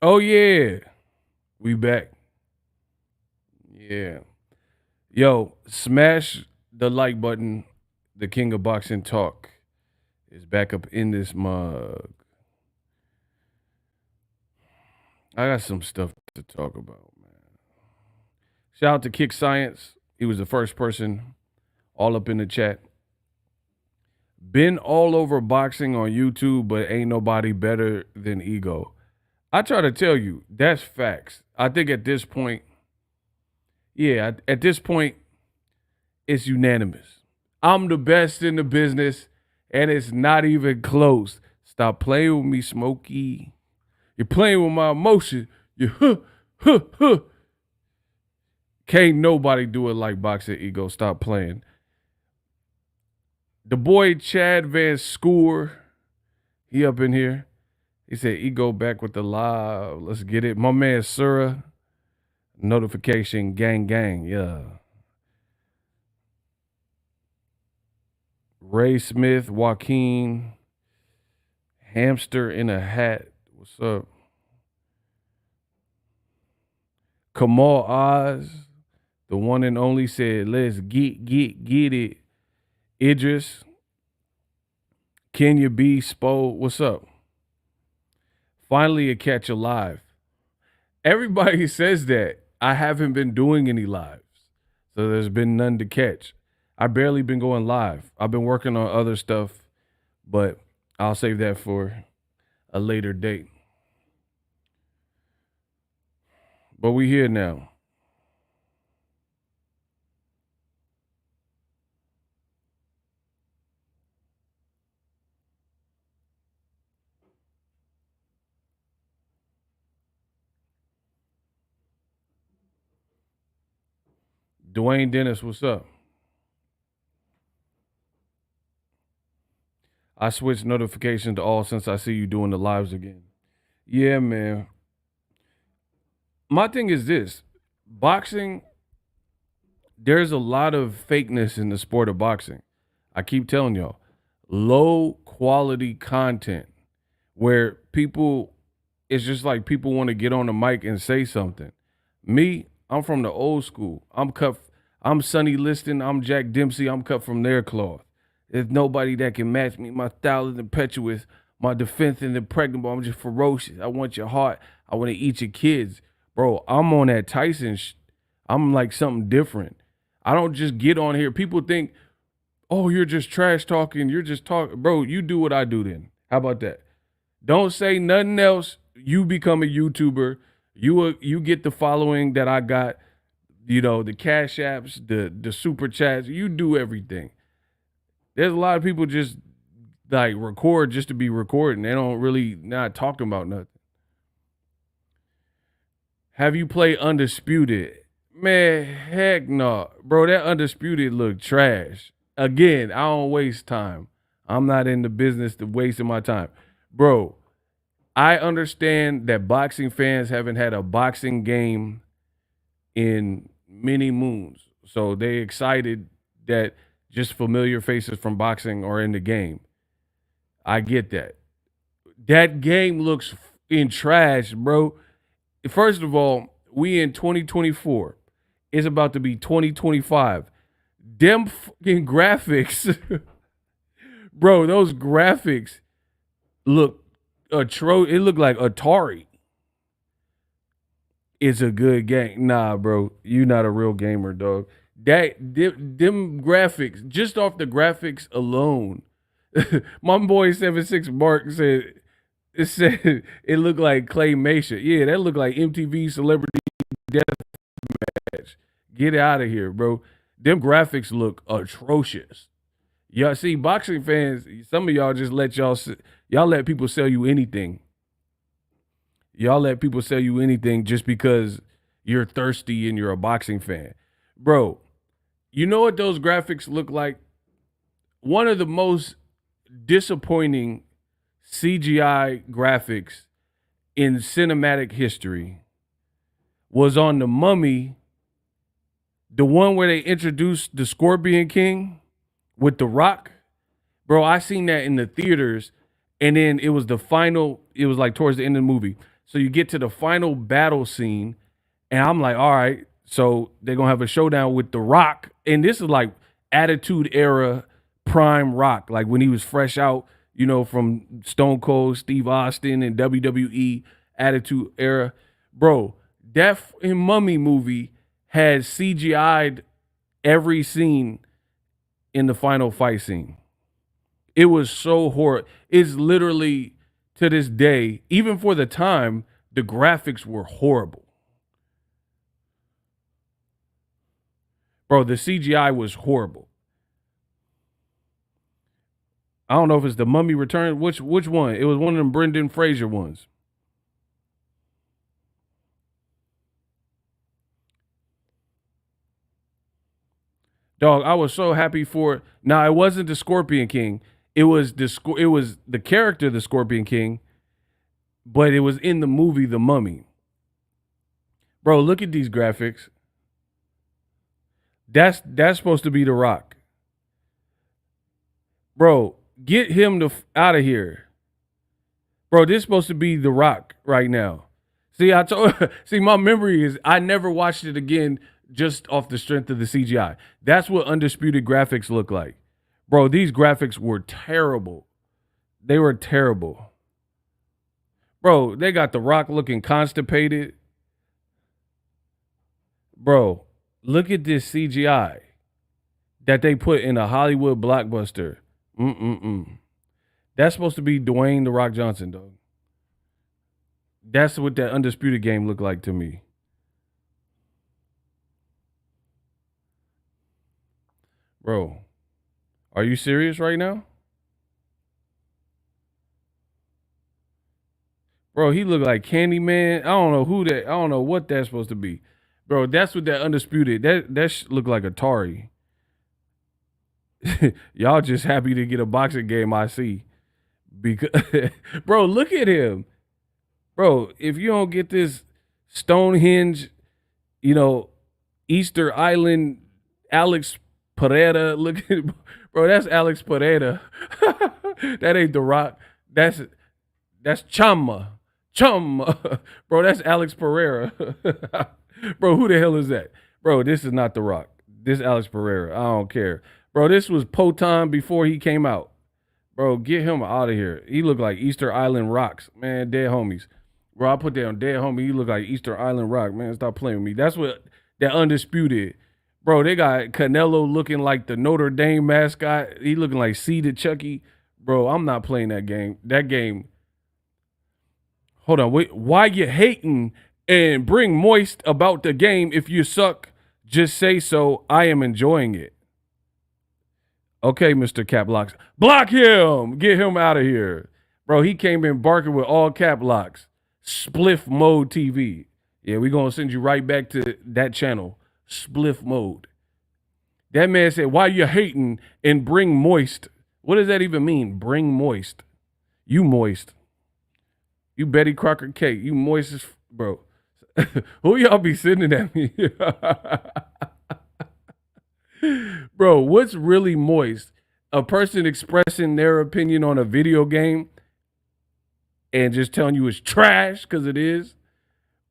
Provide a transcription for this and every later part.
Oh yeah, we back. Yeah, yo, smash the like button. The King of Boxing Talk is back up in this mug. I got some stuff to talk about, man. Shout out to Kick Science. He was the first person all up in the chat. Been all over boxing on YouTube, but ain't nobody better than Ego. I try to tell you, that's facts. I think at this point, at this point, it's unanimous. I'm the best in the business, and it's not even close. Stop playing with me, Smokey. You're playing with my emotion. You Can't nobody do it like Boxing Ego. Stop playing. The boy Chad Van Scoor, he up in here. He said, Ego back with the live. Let's get it. My man Sura, notification, gang, yeah. Ray Smith, Joaquin, Hamster in a Hat. What's up? Kamal Oz, the one and only, said, let's get it. Idris, Kenya B, Spo, what's up? Finally a catch alive. Everybody says that. I haven't been doing any lives, so there's been none to catch. I barely been going live. I've been working on other stuff, but I'll save that for a later date. But we here now. Dwayne Dennis, what's up? I switched notifications to all since I see you doing the lives again. Yeah, man. My thing is this. Boxing, there's a lot of fakeness in the sport of boxing. I keep telling y'all. Low quality content where it's just like people want to get on the mic and say something. Me, I'm from the old school. I'm Sonny Liston. I'm Jack Dempsey. I'm cut from their cloth. There's nobody that can match me. My style is impetuous. My defense is impregnable. I'm just ferocious. I want your heart. I want to eat your kids. Bro, I'm on that Tyson. I'm like something different. I don't just get on here. People think, oh, you're just trash talking. You're just talking. Bro, you do what I do then. How about that? Don't say nothing else. You become a YouTuber. You get the following that I got. You know, the cash apps, the super chats. You do everything. There's a lot of people just like record just to be recording. They don't really not talking about nothing. Have you played Undisputed? Man, heck no. Bro, that Undisputed look trash. Again, I don't waste time. I'm not in the business of wasting my time. Bro, I understand that boxing fans haven't had a boxing game in many moons. So they excited that just familiar faces from boxing are in the game. I get that. That game looks in trash, bro. First of all, we in 2024. It's about to be 2025. Them fucking graphics, bro, those graphics look it looked like Atari. It's a good game. Nah, bro, you not a real gamer, dog. Them graphics, just off the graphics alone. My boy 76 Mark said it looked like claymation. Yeah, that looked like MTV Celebrity Death Match. Get out of here, bro. Them graphics look atrocious. Y'all see, boxing fans, some of y'all just y'all let people sell you anything. Y'all let people sell you anything just because you're thirsty and you're a boxing fan. Bro, you know what those graphics look like? One of the most disappointing CGI graphics in cinematic history was on The Mummy, the one where they introduced the Scorpion King with The Rock. Bro, I seen that in the theaters, and then it was like towards the end of the movie. So you get to the final battle scene, and I'm like, all right, so they're gonna have a showdown with The Rock, and this is like Attitude Era prime Rock, like when he was fresh out, from Stone Cold Steve Austin and WWE Attitude Era. Bro, Death and Mummy movie had CGI'd every scene in the final fight scene. It was so horrible. It's literally, to this day, even for the time, the graphics were horrible. Bro, the CGI was horrible. I don't know if it's The Mummy Return. Which one? It was one of them Brendan Fraser ones. Dog, I was so happy for it. Now, it wasn't the Scorpion King. It was the character, the Scorpion King, but it was in the movie The Mummy. Bro, look at these graphics. That's supposed to be The Rock. Bro, get him out of here. Bro, this is supposed to be The Rock right now. See, my memory is I never watched it again just off the strength of the CGI. That's what Undisputed graphics look like. Bro, these graphics were terrible. They were terrible. Bro, they got The Rock looking constipated. Bro, look at this CGI that they put in a Hollywood blockbuster. That's supposed to be Dwayne The Rock Johnson, dog. That's what that Undisputed game looked like to me. Bro, are you serious right now? Bro, he looked like Candyman. I don't know what that's supposed to be. Bro, that's what that Undisputed. That looked like Atari. Y'all just happy to get a boxing game, I see. Because bro, look at him. Bro, if you don't get this Stonehenge, Easter Island Alex Pereira, look at, bro, that's Alex Pereira. That ain't The Rock. That's Chama. Bro, that's Alex Pereira. Bro, who the hell is that? Bro, this is not The Rock. This is Alex Pereira. I don't care. Bro, this was Poton before he came out. Bro, get him out of here. He looked like Easter Island Rocks. Man, dead homies. Bro, I put that on dead homie. He look like Easter Island Rock. Man, stop playing with me. That's what that Undisputed. Bro, they got Canelo looking like the Notre Dame mascot. He looking like Seeded Chucky. Bro, I'm not playing that game. That game. Hold on. Wait, why you hating and bring moist about the game if you suck? Just say so. I am enjoying it. Okay, Mr. Cap Locks. Block him. Get him out of here. Bro, he came in barking with all cap locks. Spliff Mode TV. Yeah, we're going to send you right back to that channel. Spliff Mode. That man said, why you hating and bring moist? What does that even mean? Bring moist. You moist. You Betty Crocker cake. You moist as, bro. Who y'all be sending at me? Bro, what's really moist? A person expressing their opinion on a video game and just telling you it's trash because it is?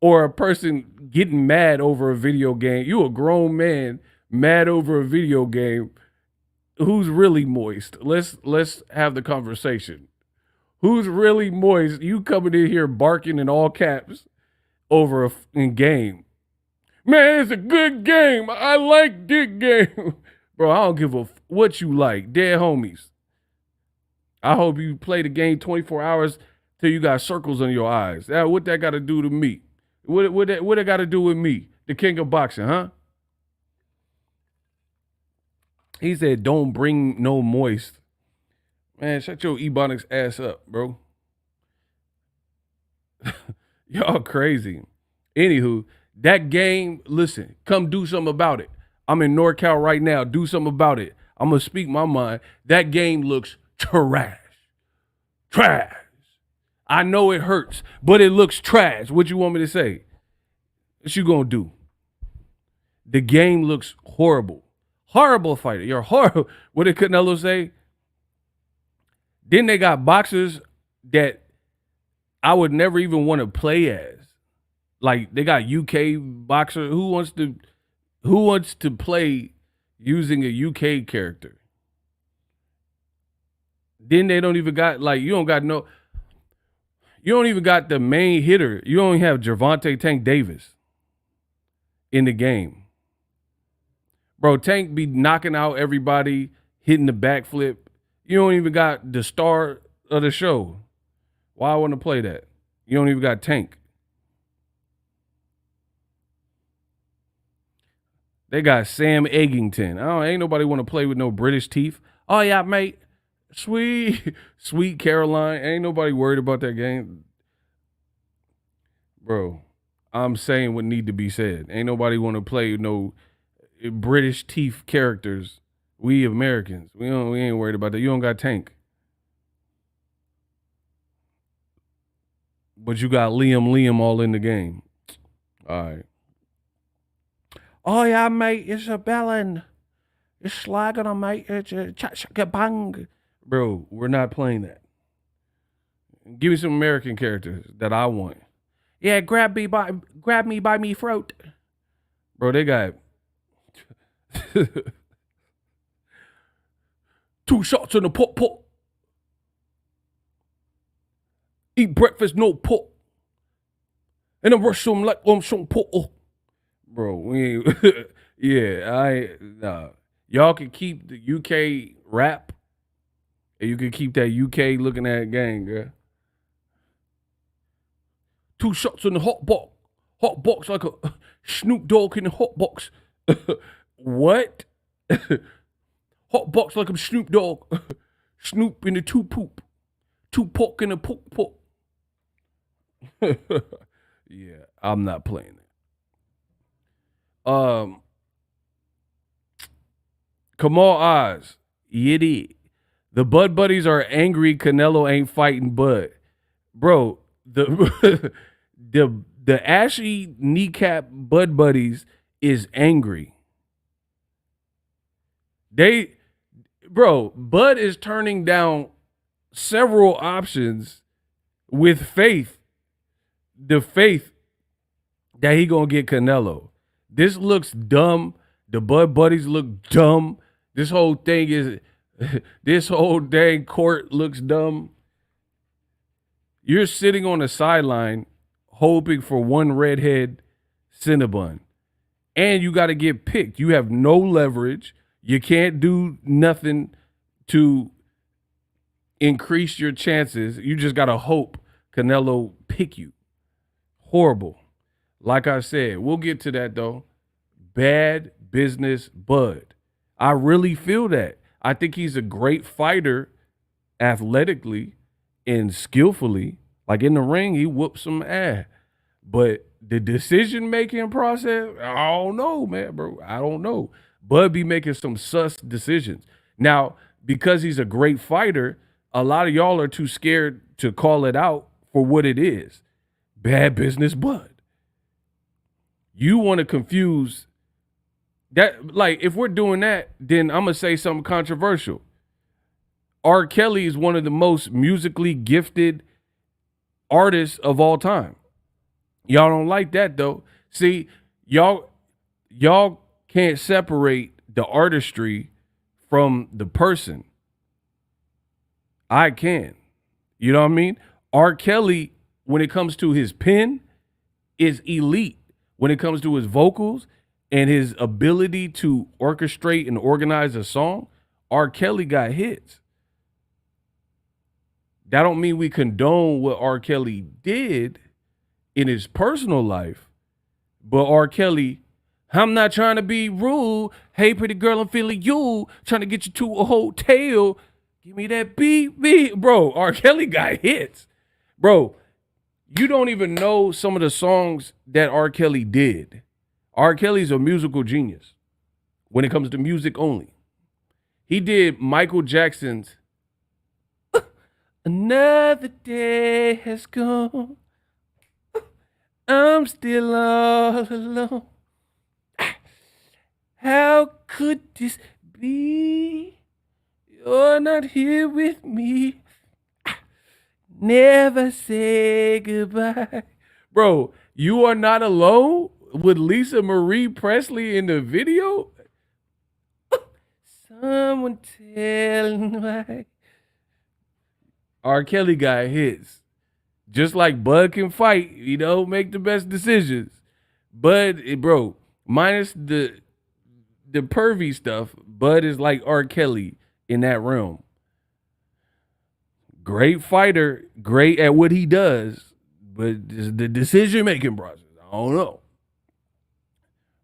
Or a person getting mad over a video game? You a grown man mad over a video game. Who's really moist? Let's have the conversation. Who's really moist? You coming in here barking in all caps over a game. Man, it's a good game. I like this game. Bro, I don't give a what you like. Dead homies. I hope you play the game 24 hours till you got circles on your eyes. What that got to do to me? What that got to do with me? The king of boxing, huh? He said, don't bring no moist. Man, shut your Ebonics ass up, bro. Y'all crazy. Anywho, that game, listen, come do something about it. I'm in NorCal right now. Do something about it. I'm going to speak my mind. That game looks trash. Trash. I know it hurts, but it looks trash. What you want me to say? What you going to do? The game looks horrible. Horrible fighter. You're horrible. What did Canelo say? Then they got boxers that I would never even want to play as. Like, they got UK boxer. Who wants to play using a UK character? Then they don't even got, like, you don't even got the main hitter. You only have Gervonta Tank Davis in the game. Bro, Tank be knocking out everybody, hitting the backflip. You don't even got the star of the show. Why I want to play that? You don't even got Tank. They got Sam Eggington. Ain't nobody want to play with no British teeth. Oh, yeah, mate. Sweet Caroline. Ain't nobody worried about that game. Bro, I'm saying what need to be said. Ain't nobody want to play no British teeth characters. We Americans. We ain't worried about that. You don't got Tank. But you got Liam all in the game. All right. Oh, yeah, mate. It's a bellend. It's slagging on, mate. It's a bang. Bro, we're not playing that. Give me some American characters that I want. Yeah, grab me by me throat. Bro, they got 2 shots in the pot. Eat breakfast, no pot. And then rush them like some pot. Bro, we ain't, nah. Y'all can keep the UK rap. And you can keep that UK looking at gang, girl. 2 shots in the hot box. Hot box like a Snoop Dogg in the hot box. What? Hot box like a Snoop Dogg. Snoop in the 2 poop. 2 pork in the pork. Yeah, I'm not playing it. Kamal Oz. Yiddy. The Bud Buddies are angry Canelo ain't fighting Bud. Bro, the ashy kneecap Bud Buddies is angry. Bud is turning down several options with faith. The faith that he gonna get Canelo. This looks dumb. The Bud Buddies look dumb. This whole dang court looks dumb. You're sitting on the sideline hoping for one redhead Cinnabon. And you got to get picked. You have no leverage. You can't do nothing to increase your chances. You just got to hope Canelo pick you. Horrible. Like I said, we'll get to that though. Bad business Bud. I really feel that. I think he's a great fighter athletically and skillfully. Like in the ring, he whoops some ass. But the decision-making process, I don't know, man, bro. I don't know. Bud be making some sus decisions. Now, because he's a great fighter, a lot of y'all are too scared to call it out for what it is. Bad business Bud. You want to confuse that. Like, if we're doing that, then I'm going to say something controversial. R. Kelly is one of the most musically gifted artists of all time. Y'all don't like that, though. See, y'all can't separate the artistry from the person. I can. You know what I mean? R. Kelly, when it comes to his pen, is elite. When it comes to his vocals and his ability to orchestrate and organize a song, R. Kelly got hits. That don't mean we condone what R. Kelly did in his personal life, but R. Kelly, I'm not trying to be rude. Hey, pretty girl, I'm feeling you. Trying to get you to a hotel. Give me that beat. Bro, R. Kelly got hits. Bro, you don't even know some of the songs that R. Kelly did. R. Kelly's a musical genius when it comes to music only. He did Michael Jackson's Another Day Has Gone. I'm still all alone. How could this be? You're not here with me. Never say goodbye. Bro, you are not alone with Lisa Marie Presley in the video? Someone telling why. R. Kelly got hits. Just like Bud can fight, make the best decisions. Bud, bro, minus the pervy stuff, Bud is like R. Kelly in that realm. Great fighter, great at what he does, but the decision-making process, I don't know.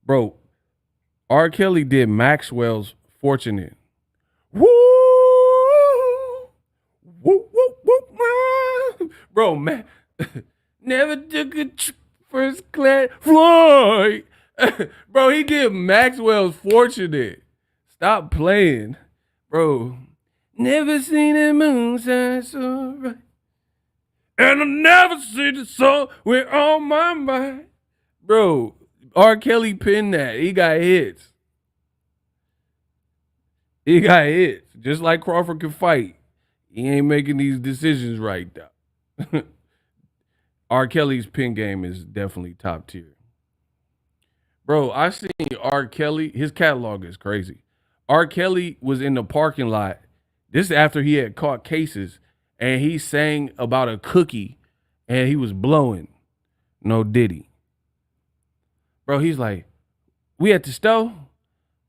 Bro, R. Kelly did Maxwell's Fortunate. Woo! Woo, woo, woo, bro, man. Never took a first class flight. Bro, he did Maxwell's Fortunate. Stop playing. Bro. Never seen the moon shine so bright. And I never seen the sun with all my mind. Bro, R. Kelly penned that. He got hits. He got hits. Just like Crawford can fight. He ain't making these decisions right now. R. Kelly's pen game is definitely top tier. Bro, I seen R. Kelly. His catalog is crazy. R. Kelly was in the parking lot. This is after he had caught cases, and he sang about a cookie, and he was blowing. No Diddy. Bro, he's like, we at the store?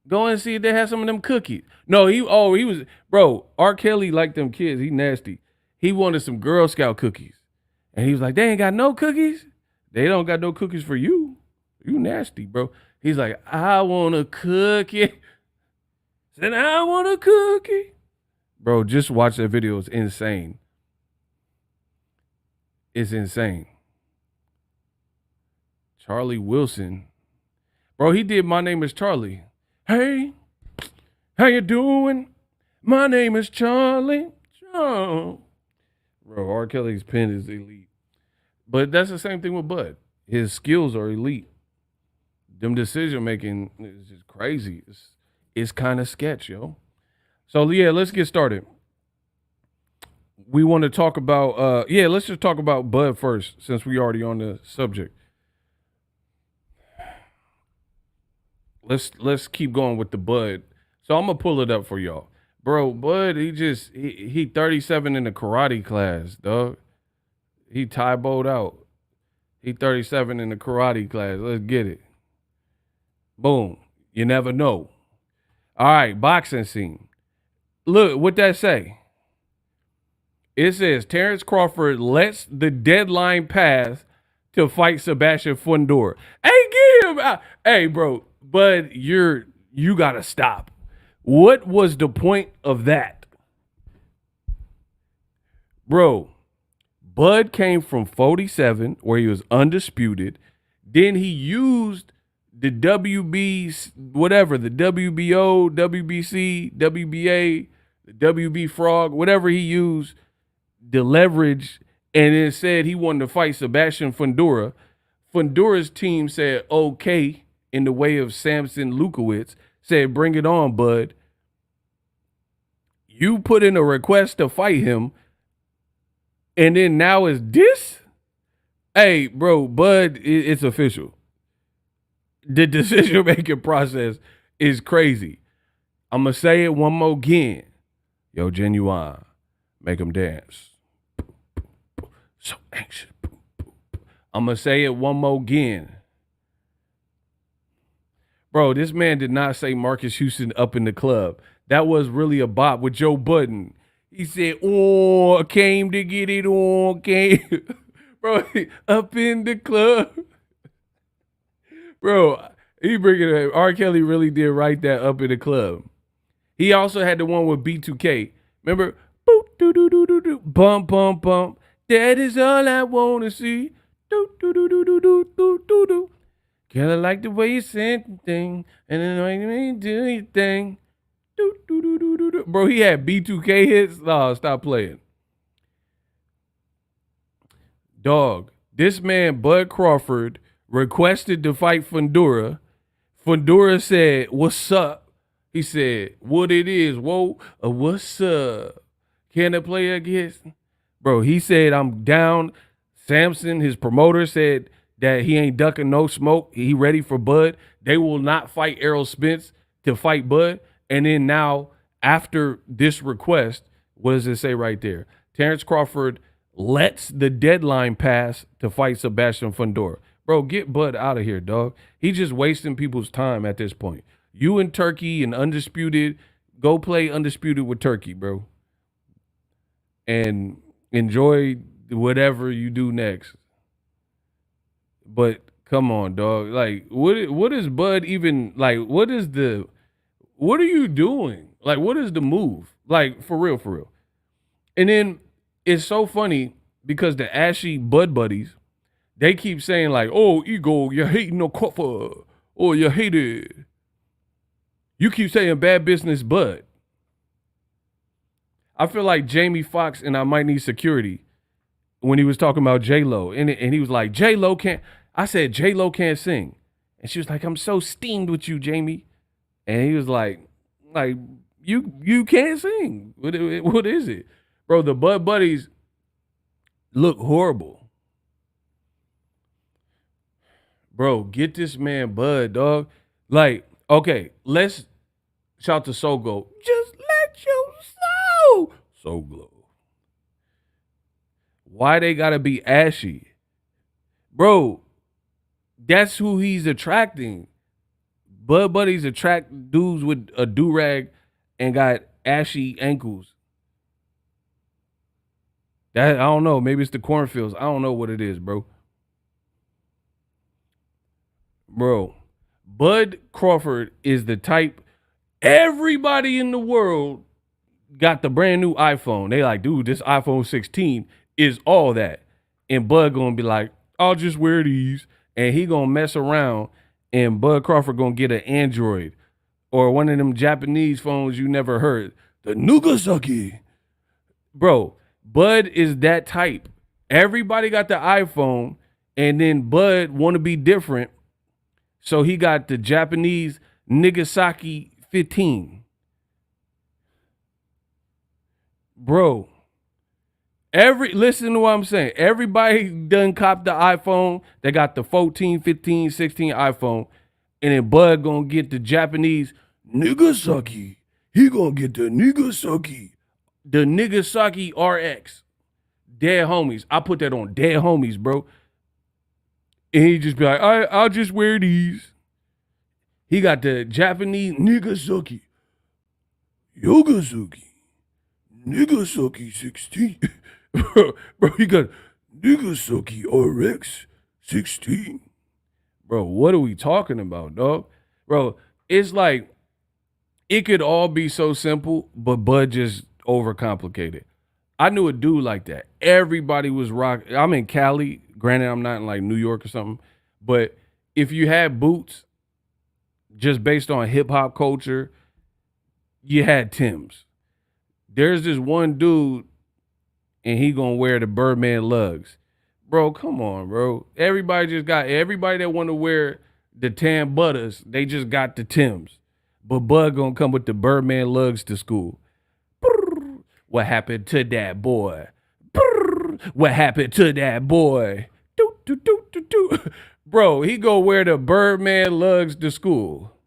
Go and see if they have some of them cookies. No, he was, bro, R. Kelly liked them kids. He nasty. He wanted some Girl Scout cookies. And he was like, they ain't got no cookies? They don't got no cookies for you. You nasty, bro. He's like, I want a cookie. Said, I want a cookie. Bro, just watch that video. It's insane. It's insane. Charlie Wilson. Bro, he did My Name is Charlie. Hey, how you doing? My name is Charlie. Oh. Bro, R. Kelly's pen is elite. But that's the same thing with Bud. His skills are elite. Them decision making is just crazy. It's kind of sketch, yo. So, yeah, let's get started. We want to talk about, let's just talk about Bud first, since we already on the subject. Let's keep going with the Bud. So I'm going to pull it up for y'all. Bro, Bud, he 37 in the karate class, dog. He Taibo'd out. He 37 in the karate class. Let's get it. Boom. You never know. All right, boxing scene. Look, what that say? It says Terence Crawford lets the deadline pass to fight Sebastian Fundora. Hey, get him out. Hey, bro, but you gotta stop. What was the point of that? Bro, Bud came from 47, where he was undisputed. Then he used the WB, whatever, the WBO, WBC, WBA, the WB Frog, whatever he used, the leverage, and then said he wanted to fight Sebastian Fundora. Fundora's team said, okay, in the way of Samson Lukowitz, said, bring it on, Bud. You put in a request to fight him, and then now it's this? Hey, bro, Bud, it's official. The decision-making process is crazy. I'm going to say it one more again. Yo, Genuine, make him dance. So anxious. I'm going to say it one more again. Bro, this man did not say Marcus Houston up in the club. That was really a bop with Joe Budden. He said, oh, I came to get it on, came. Bro, up in the club. Bro, he bringing it. R. Kelly really did write that up in the club. He also had the one with B2K. Remember? Boop, doo, doo, doo, doo, doo. Bump, bump, bump. That is all I want to see. Doo, doo, doo, doo, doo, doo, doo, doo, doo. Girl, I like the way you said the thing. And then I you do your thing. Doo, doo, doo, doo, doo, doo. Bro, he had B2K hits. No, stop playing. Dog, this man, Bud Crawford, requested to fight Fundora. Fundora said, what's up? He said, what it is, whoa, what's up? Can I play against Bro, he said, I'm down. Samson, his promoter, said that he ain't ducking no smoke. He ready for Bud. They will not fight Errol Spence to fight Bud. And then now, after this request, what does it say right there? Terence Crawford lets the deadline pass to fight Sebastian Fundora. Bro, get Bud out of here, dog. He's just wasting people's time at this point. You and Turkey and Undisputed, go play Undisputed with Turkey, bro. And enjoy whatever you do next. But come on, dog. Like, what is Bud even, like, what are you doing? Like, what is the move? Like, for real, for real. And then it's so funny because the ashy Bud buddies, they keep saying like, oh, Ego, you're hating no Crawford. Oh, you hated. You keep saying bad business Bud. I feel like Jamie Foxx and I Might Need Security when he was talking about J-Lo. And he was like, J-Lo can't. I said, J-Lo can't sing. And she was like, I'm so steamed with you, Jamie. And he was like you can't sing. What is it? Bro, the Bud Buddies look horrible. Bro, get this man Bud, dog. Like, okay, let's shout to Soul Glow. Just let your soul glow. Why they gotta be ashy? Bro, that's who he's attracting. Bud Buddies attract dudes with a do-rag and got ashy ankles. That, I don't know. Maybe it's the cornfields. I don't know what it is, bro. Bro, Bud Crawford is the type, everybody in the world got the brand new iPhone. They like, dude, this iPhone 16 is all that. And Bud gonna be like, I'll just wear these. And he gonna mess around and Bud Crawford gonna get an Android or one of them Japanese phones you never heard. The Nugasaki. Bro, Bud is that type. Everybody got the iPhone and then Bud want to be different. So he got the Japanese Nagasaki 15. Bro, listen to what I'm saying. Everybody done copped the iPhone. They got the 14, 15, 16 iPhone. And then Bud gonna get the Japanese Nagasaki. He gonna get the Nagasaki. The Nagasaki RX. Dead homies. I put that on dead homies, bro. And he just be like, I'll just wear these. He got the Japanese Nagasaki. Yogazuki. Nagasaki 16. Bro, he got Nagasaki RX 16. Bro, what are we talking about, dog? Bro, it's like, it could all be so simple, but Bud just overcomplicated. I knew a dude like that. Everybody was rocking. I'm in Cali. Granted, I'm not in like New York or something. But if you had boots, just based on hip hop culture, you had Timbs. There's this one dude, and he gonna wear the Birdman lugs. Bro, come on, bro. Everybody that want to wear the tan butters, they just got the Timbs. But Bud gonna come with the Birdman lugs to school. What happened to that boy? What happened to that boy? Bro, he gonna wear the Birdman lugs to school.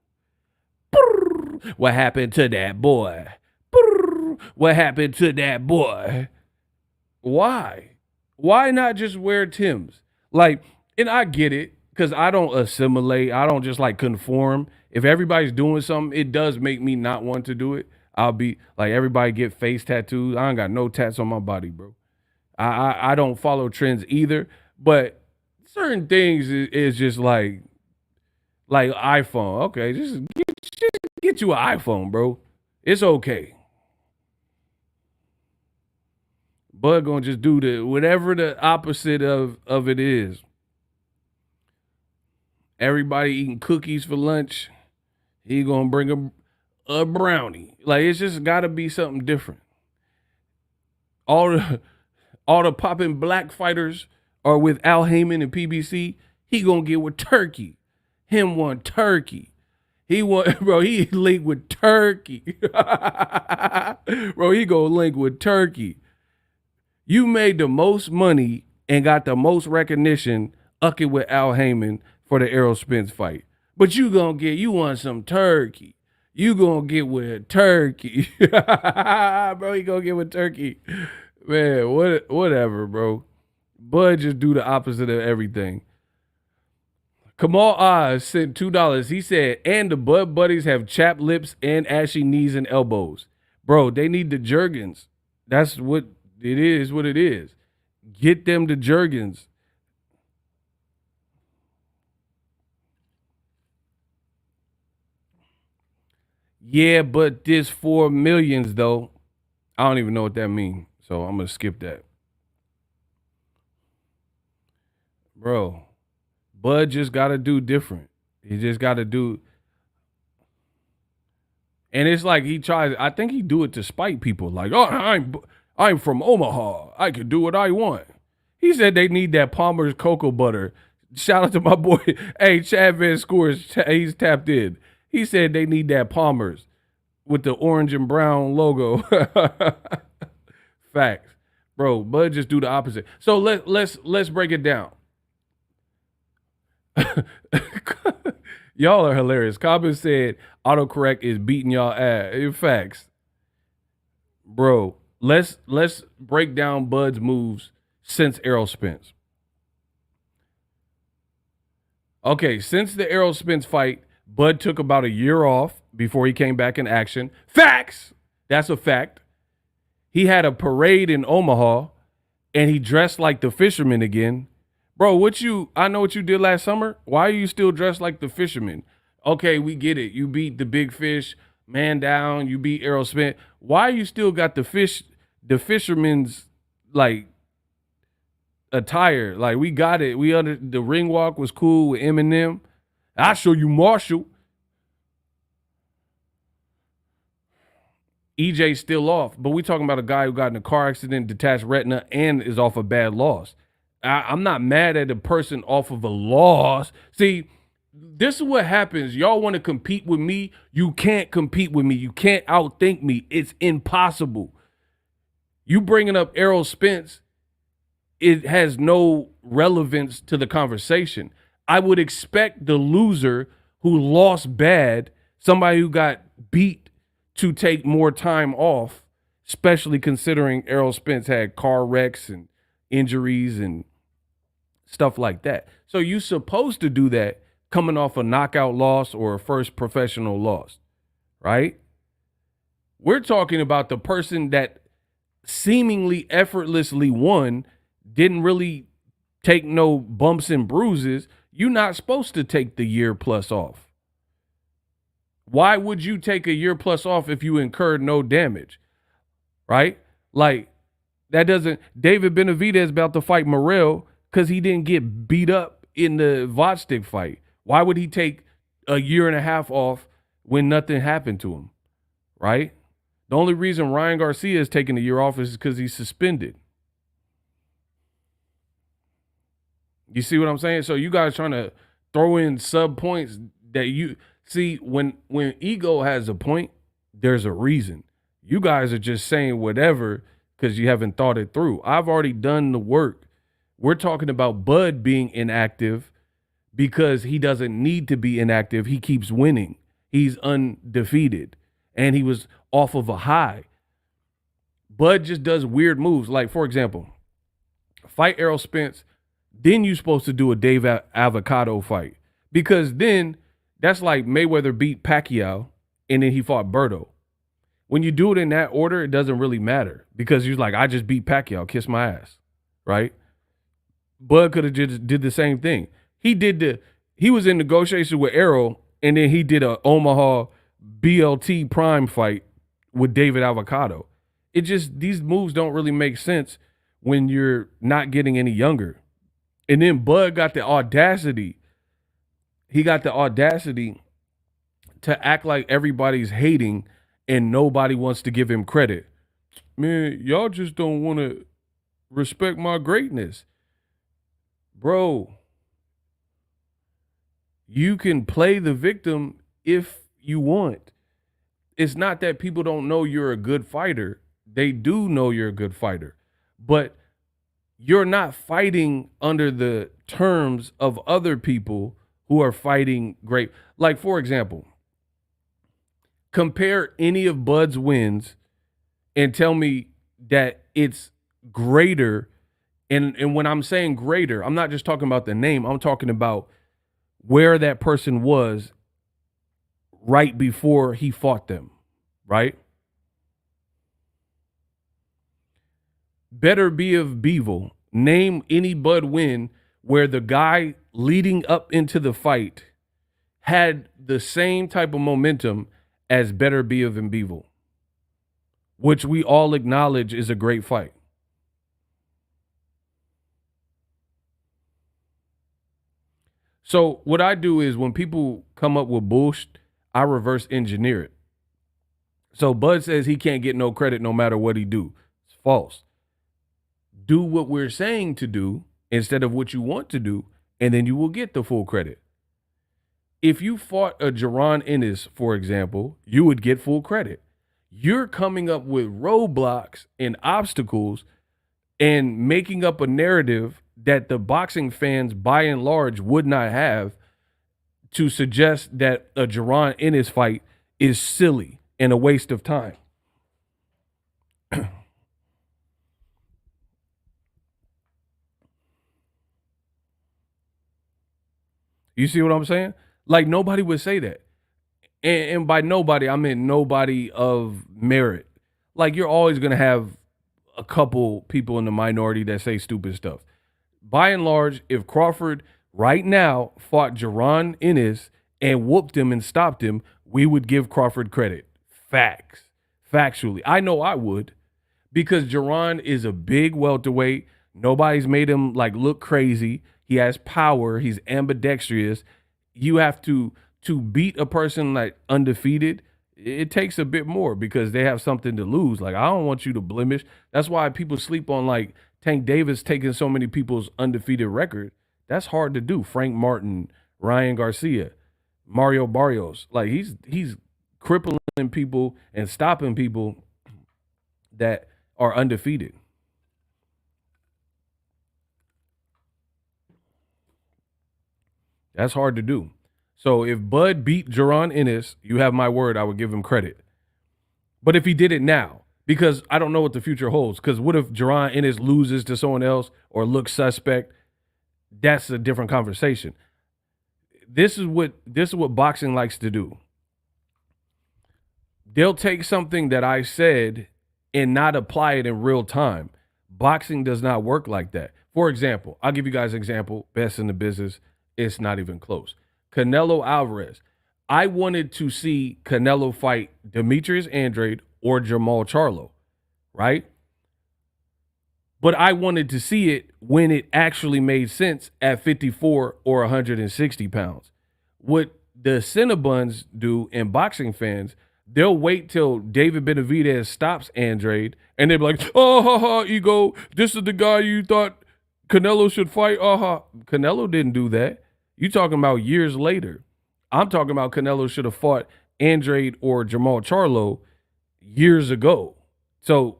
What happened to that boy? What happened to that boy? Why? Why not just wear Timbs? Like, and I get it, because I don't assimilate. I don't just like conform. If everybody's doing something, it does make me not want to do it. I'll be like, everybody get face tattoos. I ain't got no tats on my body, bro. I don't follow trends either. But certain things is just like iPhone. Okay, just get you an iPhone, bro. It's okay. Bud gonna just do whatever the opposite of it is. Everybody eating cookies for lunch. He gonna bring a brownie. Like, it's just gotta be something different. All the popping black fighters are with Al Heyman and PBC. He gonna get with Turkey. Him want Turkey. He linked with Turkey. Bro, he gonna link with Turkey. You made the most money and got the most recognition ucking with Al Heyman for the Errol Spence fight. But you want some turkey. You gonna get with turkey. Bro, you gonna get with turkey. Man, whatever, bro. Bud just do the opposite of everything. Kamal Oz sent $2. He said, and the Bud Buddies have chapped lips and ashy knees and elbows. Bro, they need the Jergens. That's what it is. Get them the Jergens. Yeah, but this 4 millions, though. I don't even know what that means, so I'm going to skip that. Bro, Bud just got to do different. He just got to do. And it's like he tries. I think he do it to spite people. Like, oh, I'm from Omaha. I can do what I want. He said they need that Palmer's cocoa butter. Shout out to my boy. Hey, Chad Van Scores. He's tapped in. He said they need that Palmer's with the orange and brown logo. Facts, bro. Bud just do the opposite. So let's break it down. Y'all are hilarious. Cobbin said autocorrect is beating y'all ass. In facts, bro. Let's break down Bud's moves since Errol Spence. Okay, since the Errol Spence fight, Bud took about a year off before he came back in action. Facts. That's a fact. He had a parade in Omaha, and he dressed like the fisherman again. Bro, I know what you did last summer. Why are you still dressed like the fisherman? Okay, we get it. You beat the big fish, man down. You beat Errol Spence. Why you still got the fisherman's, like, attire? Like, we got it. The ring walk was cool with Eminem. I'll show you Marshall. EJ's still off, but we talking about a guy who got in a car accident, detached retina, and is off a bad loss. I'm not mad at a person off of a loss. See, this is what happens. Y'all want to compete with me. You can't compete with me. You can't outthink me. It's impossible. You bringing up Errol Spence, it has no relevance to the conversation. I would expect the loser who lost bad, somebody who got beat, to take more time off, especially considering Errol Spence had car wrecks and injuries and stuff like that. So you're supposed to do that coming off a knockout loss or a first professional loss, right? We're talking about the person that seemingly effortlessly won, didn't really take no bumps and bruises. You're not supposed to take the year plus off. Why would you take a year plus off if you incurred no damage, right? Like, that doesn't. David Benavidez about to fight Morrell because he didn't get beat up in the Vodstick fight. Why would he take a year and a half off when nothing happened to him, right? The only reason Ryan Garcia is taking a year off is because he's suspended. You see what I'm saying? So you guys trying to throw in sub points that you see when ego has a point, there's a reason. You guys are just saying whatever because you haven't thought it through. I've already done the work. We're talking about Bud being inactive because he doesn't need to be inactive. He keeps winning. He's undefeated. And he was off of a high. Bud just does weird moves. Like, for example, fight Errol Spence, then you're supposed to do a Dave Avocado fight. Because then that's like Mayweather beat Pacquiao and then he fought Berto. When you do it in that order, it doesn't really matter because you're like, I just beat Pacquiao, kiss my ass, right? Bud could have just did the same thing. He was in negotiation with Errol and then he did a Omaha BLT Prime fight with David Avocado. It just, these moves don't really make sense when you're not getting any younger. And then Bud got the audacity. He got the audacity to act like everybody's hating and nobody wants to give him credit. Man, y'all just don't want to respect my greatness. Bro, you can play the victim if you want. It's not that people don't know you're a good fighter. They do know you're a good fighter. but you're not fighting under the terms of other people who are fighting great. Like, for example, compare any of Bud's wins and tell me that it's greater. And when I'm saying greater, I'm not just talking about the name. I'm talking about where that person was right before he fought them, right? Better be of Beevil. Name any Bud win where the guy leading up into the fight had the same type of momentum as Better Be of Beevil, which we all acknowledge is a great fight. So what I do is when people come up with bullshit, I reverse engineer it. So Bud says he can't get no credit no matter what he do. It's false. Do what we're saying to do instead of what you want to do, and then you will get the full credit. If you fought a Jaron Ennis, for example, you would get full credit. You're coming up with roadblocks and obstacles and making up a narrative that the boxing fans, by and large, would not have to suggest that a Jaron Ennis fight is silly and a waste of time. You see what I'm saying? Like, nobody would say that. And by nobody, I mean nobody of merit. Like, you're always going to have a couple people in the minority that say stupid stuff. By and large, if Crawford right now fought Jaron Ennis and whooped him and stopped him, we would give Crawford credit. Facts. Factually. I know I would, because Jaron is a big welterweight. Nobody's made him like look crazy. He has power. He's ambidextrous. You have to beat a person like undefeated. It takes a bit more because they have something to lose. Like, I don't want you to blemish. That's why people sleep on like Tank Davis taking so many people's undefeated record. That's hard to do. Frank Martin, Ryan Garcia, Mario Barrios. Like, he's crippling people and stopping people that are undefeated. That's hard to do. So if Bud beat Jaron Ennis, you have my word, I would give him credit. But if he did it now, because I don't know what the future holds, because what if Jaron Ennis loses to someone else or looks suspect? That's a different conversation. This is what boxing likes to do. They'll take something that I said and not apply it in real time. Boxing does not work like that. For example, I'll give you guys an example, best in the business. It's not even close. Canelo Alvarez. I wanted to see Canelo fight Demetrius Andrade or Jamal Charlo, right? But I wanted to see it when it actually made sense at 54 or 160 pounds. What the Cinnabons do, and boxing fans, they'll wait till David Benavidez stops Andrade, and they'll be like, oh, ha, ha, ego, this is the guy you thought Canelo should fight. Canelo didn't do that. You talking about years later. I'm talking about Canelo should have fought Andrade or Jamal Charlo years ago. So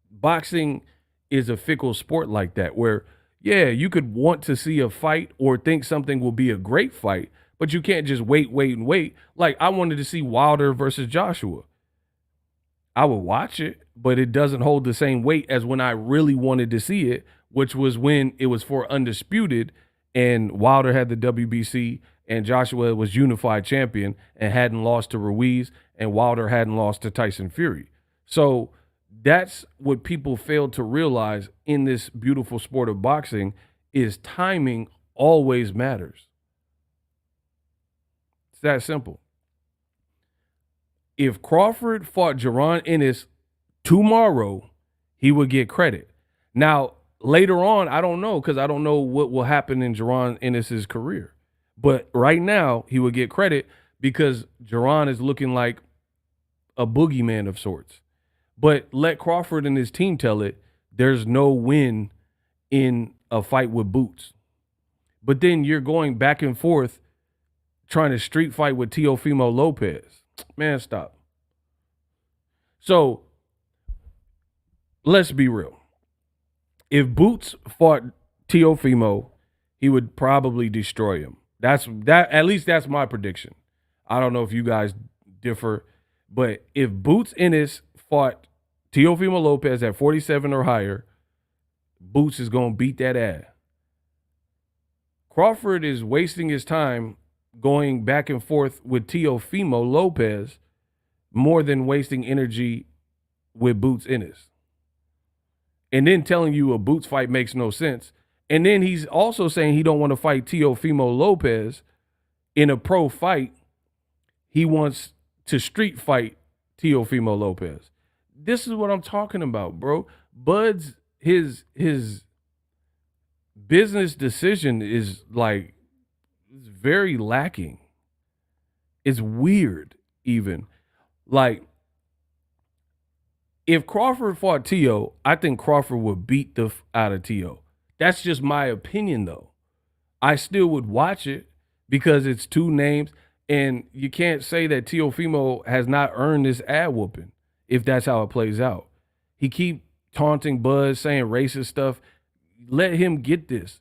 boxing is a fickle sport like that, where, yeah, you could want to see a fight or think something will be a great fight, but you can't just wait. Like, I wanted to see Wilder versus Joshua. I would watch it, but it doesn't hold the same weight as when I really wanted to see it, which was when it was for Undisputed and Wilder had the WBC and Joshua was unified champion and hadn't lost to Ruiz and Wilder hadn't lost to Tyson Fury. So that's what people fail to realize in this beautiful sport of boxing is timing always matters. It's that simple. If Crawford fought Jaron Ennis tomorrow, he would get credit. Now, later on, I don't know, because I don't know what will happen in Jaron Ennis' career. But right now, he would get credit because Jaron is looking like a boogeyman of sorts. But let Crawford and his team tell it, there's no win in a fight with boots. But then you're going back and forth trying to street fight with Teofimo Lopez. Man, stop. So let's be real. If Boots fought Teofimo, he would probably destroy him. At least that's my prediction. I don't know if you guys differ, but if Boots Ennis fought Teofimo Lopez at 47 or higher, Boots is going to beat that ass. Crawford is wasting his time going back and forth with Teofimo Lopez more than wasting energy with Boots Ennis. And then telling you a Boots fight makes no sense. And then he's also saying he don't want to fight Teofimo Lopez in a pro fight. He wants to street fight Teofimo Lopez. This is what I'm talking about, bro. Bud's his business decision is like it's very lacking. It's weird, even. Like, if Crawford fought Teo, I think Crawford would beat the out of Teo. That's just my opinion, though. I still would watch it because it's two names, and you can't say that Teofimo has not earned this ad whooping if that's how it plays out. He keep taunting Bud, saying racist stuff. Let him get this.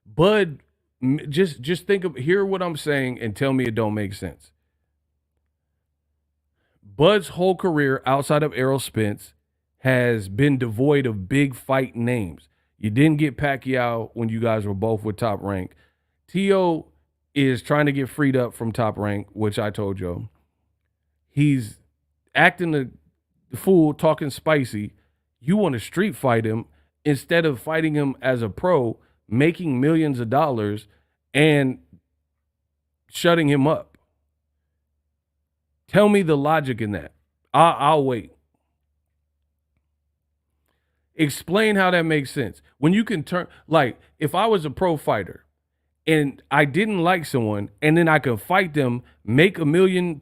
Bud, just hear what I'm saying and tell me it don't make sense. Bud's whole career outside of Errol Spence has been devoid of big fight names. You didn't get Pacquiao when you guys were both with Top Rank. Teo is trying to get freed up from Top Rank, which I told you. He's acting the fool, talking spicy. You want to street fight him instead of fighting him as a pro, making millions of dollars and shutting him up. Tell me the logic in that. I'll wait. Explain how that makes sense. When you can turn, like, if I was a pro fighter and I didn't like someone and then I could fight them, make $1 million+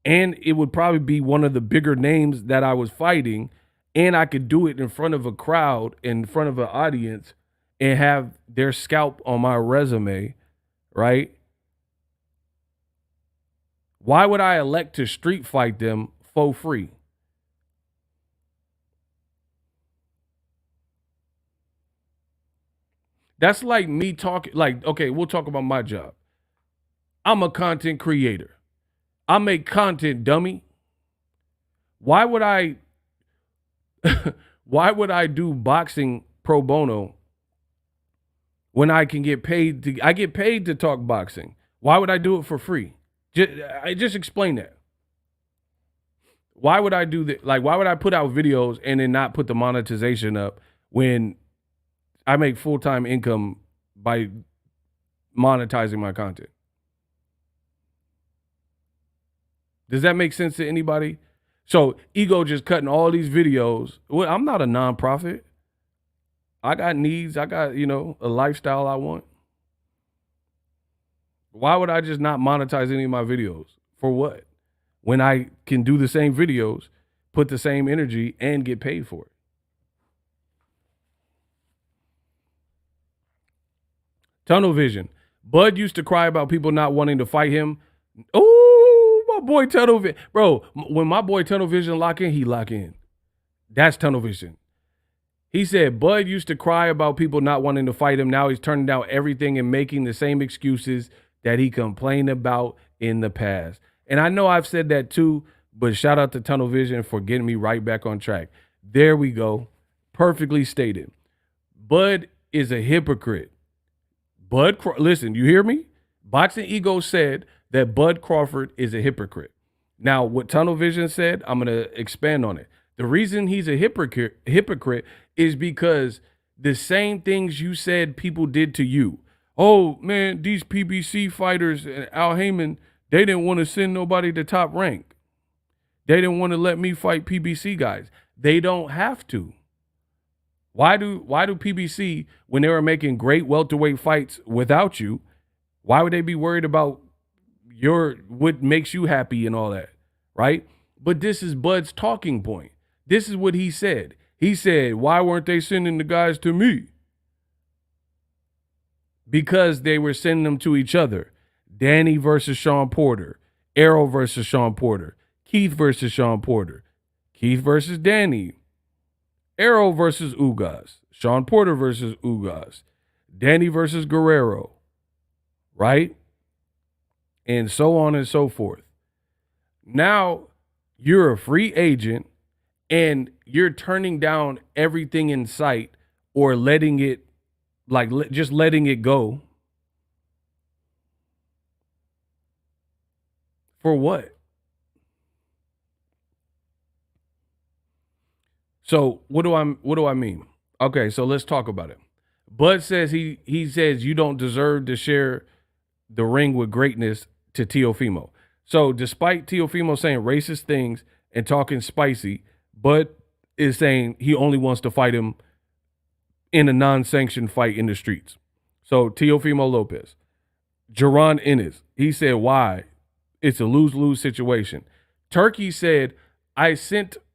and it would probably be one of the bigger names that I was fighting, and I could do it in front of a crowd, in front of an audience, and have their scalp on my resume, right? Why would I elect to street fight them for free? That's like me talking, like, okay, we'll talk about my job. I'm a content creator. I make content, dummy. Why would I do boxing pro bono when I can get paid I get paid to talk boxing? Why would I do it for free? Just explain that. Why would I do that? Like, why would I put out videos and then not put the monetization up when I make full-time income by monetizing my content? Does that make sense to anybody? So Ego just cutting all these videos. Well, I'm not a nonprofit. I got needs. I got, a lifestyle I want. Why would I just not monetize any of my videos? For what? When I can do the same videos, put the same energy, and get paid for it. Tunnel vision. Bud used to cry about people not wanting to fight him. Oh, my boy Tunnel Vision. Bro, when my boy Tunnel Vision lock in, he lock in. That's Tunnel Vision. He said Bud used to cry about people not wanting to fight him. Now he's turning down everything and making the same excuses that he complained about in the past. And I know I've said that too, but shout out to Tunnel Vision for getting me right back on track. There we go. Perfectly stated. Bud is a hypocrite. Listen, you hear me? Boxing Ego said that Bud Crawford is a hypocrite. Now, what Tunnel Vision said, I'm going to expand on it. The reason he's a hypocrite is because the same things you said people did to you. Oh, man, these PBC fighters and Al Heyman, they didn't want to send nobody to Top Rank. They didn't want to let me fight PBC guys. They don't have to. Why do PBC, when they were making great welterweight fights without you, why would they be worried about what makes you happy and all that, right? But this is Bud's talking point. This is what he said. He said, why weren't they sending the guys to me? Because they were sending them to each other. Danny versus Sean Porter. Errol versus Sean Porter. Keith versus Sean Porter. Keith versus Danny. Arrow versus Ugas. Sean Porter versus Ugas. Danny versus Guerrero. Right? And so on and so forth. Now you're a free agent and you're turning down everything in sight or letting it, like, just letting it go. For what? So what do I mean? Okay, so let's talk about it. Bud says he says you don't deserve to share the ring with greatness to Teofimo. So despite Teofimo saying racist things and talking spicy, Bud is saying he only wants to fight him in a non-sanctioned fight in the streets. So Teofimo Lopez, Jaron Ennis, he said why? It's a lose-lose situation. Turkey said, I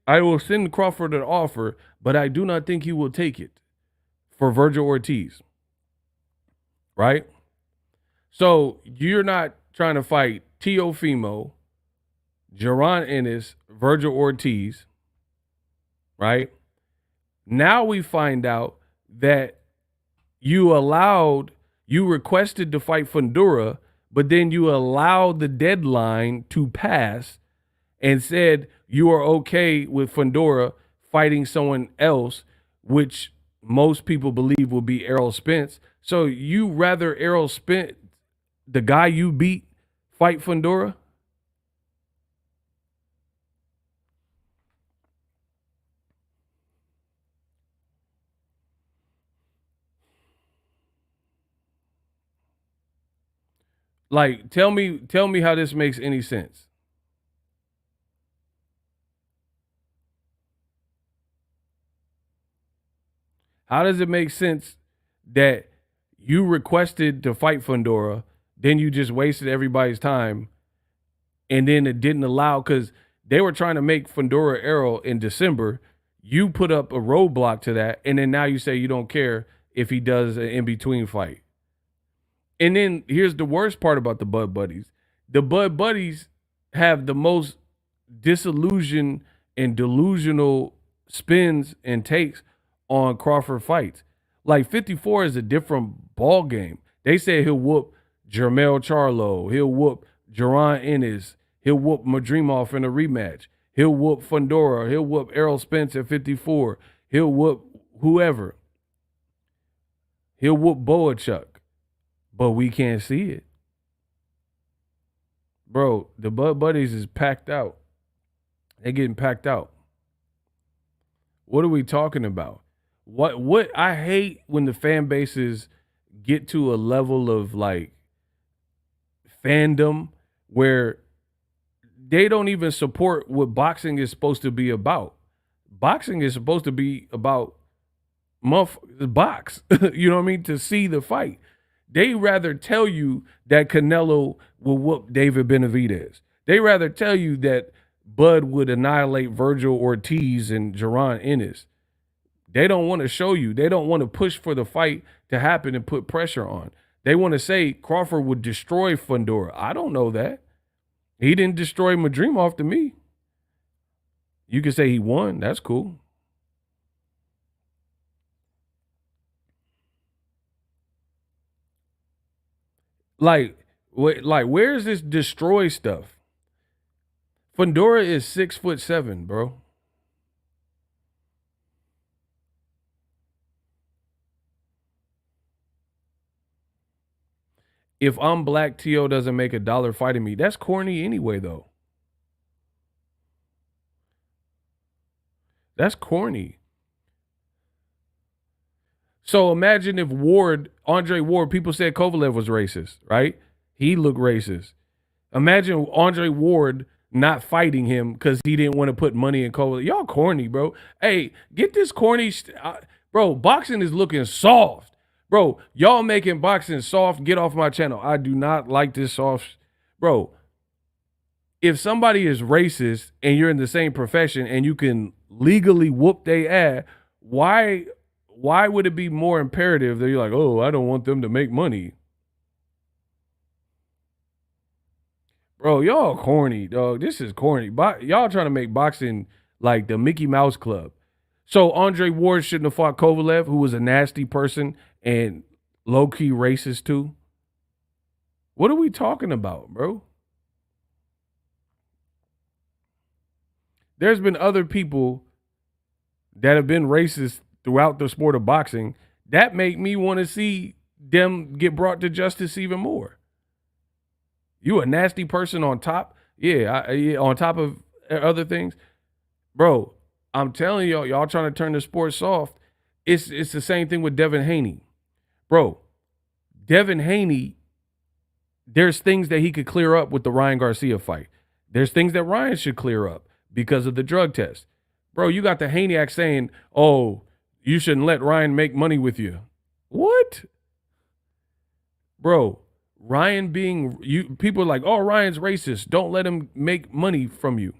will send Crawford an offer, but I do not think he will take it for Virgil Ortiz. Right? So you're not trying to fight Teofimo, Jaron Ennis, Virgil Ortiz, right? Now we find out that you requested to fight Fundora, but then you allowed the deadline to pass and said you are okay with Fundora fighting someone else, which most people believe will be Errol Spence. So you rather Errol Spence, the guy you beat, fight Fundora? Like, tell me how this makes any sense. How does it make sense that you requested to fight Fundora, then you just wasted everybody's time, and then it didn't allow, because they were trying to make Fundora Errol in December. You put up a roadblock to that, and then now you say you don't care if he does an in-between fight. And then here's the worst part about the Bud Buddies. The Bud Buddies have the most disillusioned and delusional spins and takes on Crawford fights. Like 54 is a different ball game. They say he'll whoop Jermell Charlo. He'll whoop Jaron Ennis. He'll whoop Madrimov in a rematch. He'll whoop Fundora. He'll whoop Errol Spence at 54. He'll whoop whoever. He'll whoop Boachuk. But we can't see it. Bro, the Bud Buddies is packed out. They're getting packed out. What are we talking about? What I hate when the fan bases get to a level of like fandom where they don't even support what boxing is supposed to be about. Boxing is supposed to be about box. You know what I mean? To see the fight. They rather tell you that Canelo will whoop David Benavidez. They rather tell you that Bud would annihilate Virgil Ortiz and Jaron Ennis. They don't want to show you. They don't want to push for the fight to happen and put pressure on. They want to say Crawford would destroy Fundora. I don't know that. He didn't destroy Madrimov to me. You can say he won. That's cool. Like, where's this destroy stuff? Fundora is 6'7", bro. If I'm black, T.O. doesn't make $1 fighting me. That's corny anyway, though. That's corny. So imagine if Andre Ward, people said Kovalev was racist, right? He looked racist. Imagine Andre Ward not fighting him because he didn't want to put money in Kovalev. Y'all corny, bro. Hey, get this corny. Bro, boxing is looking soft. Bro, y'all making boxing soft. Get off my channel. I do not like this soft. Bro, if somebody is racist and you're in the same profession and you can legally whoop their ass, why would it be more imperative that you're like, oh, I don't want them to make money? Bro, y'all corny, dog. This is corny. Y'all trying to make boxing like the Mickey Mouse Club. So Andre Ward shouldn't have fought Kovalev, who was a nasty person and low-key racist too. What are we talking about, bro? There's been other people that have been racist throughout the sport of boxing that make me want to see them get brought to justice even more. You a nasty person on top? Yeah, on top of other things. Bro, I'm telling y'all trying to turn the sport soft. It's the same thing with Devin Haney. Bro, Devin Haney, there's things that he could clear up with the Ryan Garcia fight. There's things that Ryan should clear up because of the drug test. Bro, you got the Haney-act saying, oh, you shouldn't let Ryan make money with you. What? Bro, Ryan being, people are like, oh, Ryan's racist. Don't let him make money from you.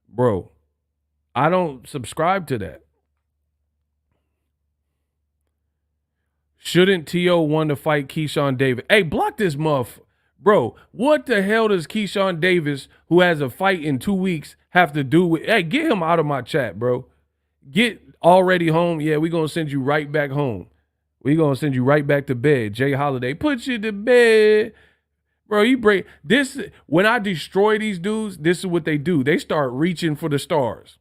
Bro, I don't subscribe to that. Shouldn't T.O. want to fight Keyshawn Davis? Hey, block this muff. Bro, what the hell does Keyshawn Davis, who has a fight in 2 weeks, have to do with? Hey, get him out of my chat, bro. Get already home. Yeah, we're going to send you right back home. We're going to send you right back to bed. Jay Holiday, put you to bed. Bro, you break this. When I destroy these dudes, this is what they do. They start reaching for the stars.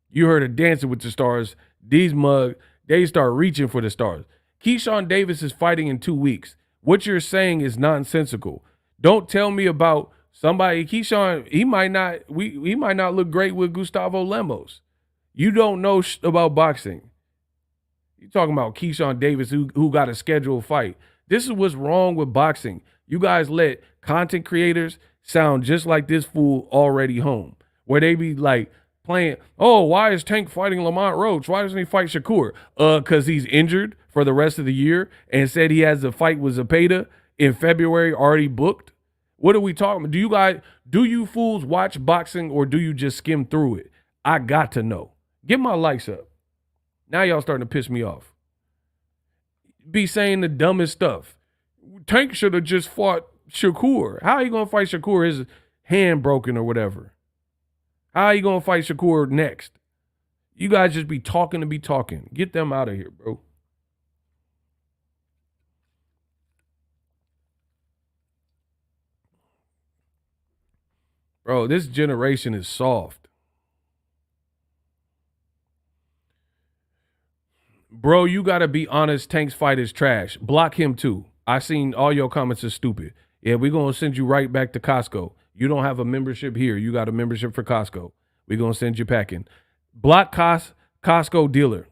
You heard of Dancing with the Stars. These mugs, they start reaching for the stars. Keyshawn Davis is fighting in 2 weeks. What you're saying is nonsensical. Don't tell me about somebody. Keyshawn, he might not look great with Gustavo Lemos. You don't know about boxing. You're talking about Keyshawn Davis who got a scheduled fight. This is what's wrong with boxing. You guys let content creators sound just like this fool already home, where they be like playing, oh, why is Tank fighting Lamont Roach? Why doesn't he fight Shakur? Because he's injured for the rest of the year and said he has a fight with Zepeda in February already booked. What are we talking about? Do you fools watch boxing or do you just skim through it? I got to know. Get my likes up. Now y'all starting to piss me off. Be saying the dumbest stuff. Tank should have just fought Shakur. How are you going to fight Shakur? His hand broken or whatever. How are you going to fight Shakur next? You guys just be talking to be talking. Get them out of here, bro. Bro, this generation is soft. Bro, you got to be honest. Tank's fight is trash. Block him too. I seen all your comments are stupid. Yeah, we're going to send you right back to Costco. You don't have a membership here. You got a membership for Costco. We're going to send you packing. Block Costco dealer.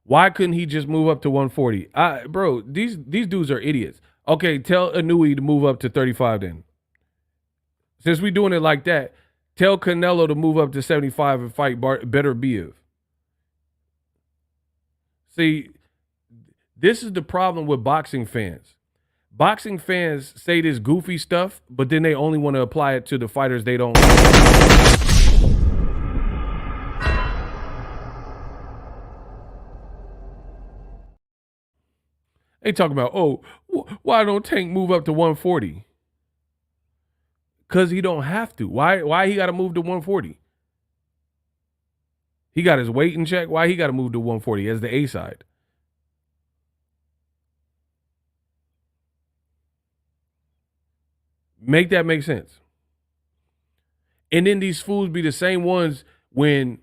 Why couldn't he just move up to 140? Bro, these dudes are idiots. Okay, tell Anui to move up to 35 then. Since we doing it like that, tell Canelo to move up to 75 and fight Better Biev. See, this is the problem with boxing fans. Boxing fans say this goofy stuff, but then they only want to apply it to the fighters they don't. They talk about, oh, why don't Tank move up to 140? Because he don't have to. Why he got to move to 140? He got his weight in check. Why he got to move to 140 as the A side? Make that make sense. And then these fools be the same ones when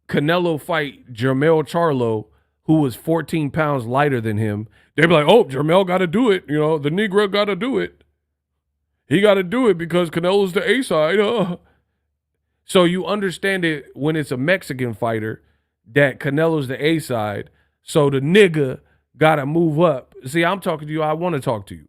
Canelo fight Jermell Charlo, who was 14 pounds lighter than him. They be like, oh, Jermell got to do it. You know, the Negro got to do it. He got to do it because Canelo's the A side. So you understand it when it's a Mexican fighter that Canelo's the A side. So the nigga got to move up. See, I'm talking to you. I want to talk to you.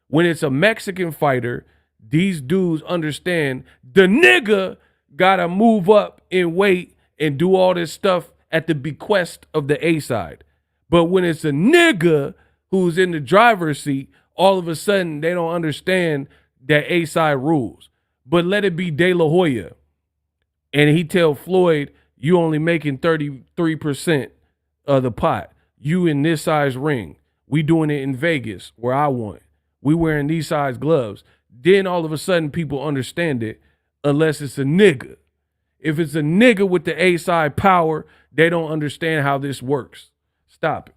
When it's a Mexican fighter, these dudes understand the nigga got to move up in weight and do all this stuff at the bequest of the A side. But when it's a nigga who's in the driver's seat, all of a sudden they don't understand that A side rules. But let it be De La Hoya. And he tell Floyd, you only making 33% of the pot. You in this size ring. We doing it in Vegas where I want. We wearing these size gloves. Then all of a sudden people understand it unless it's a nigga. If it's a nigga with the A-side power, they don't understand how this works. Stop it.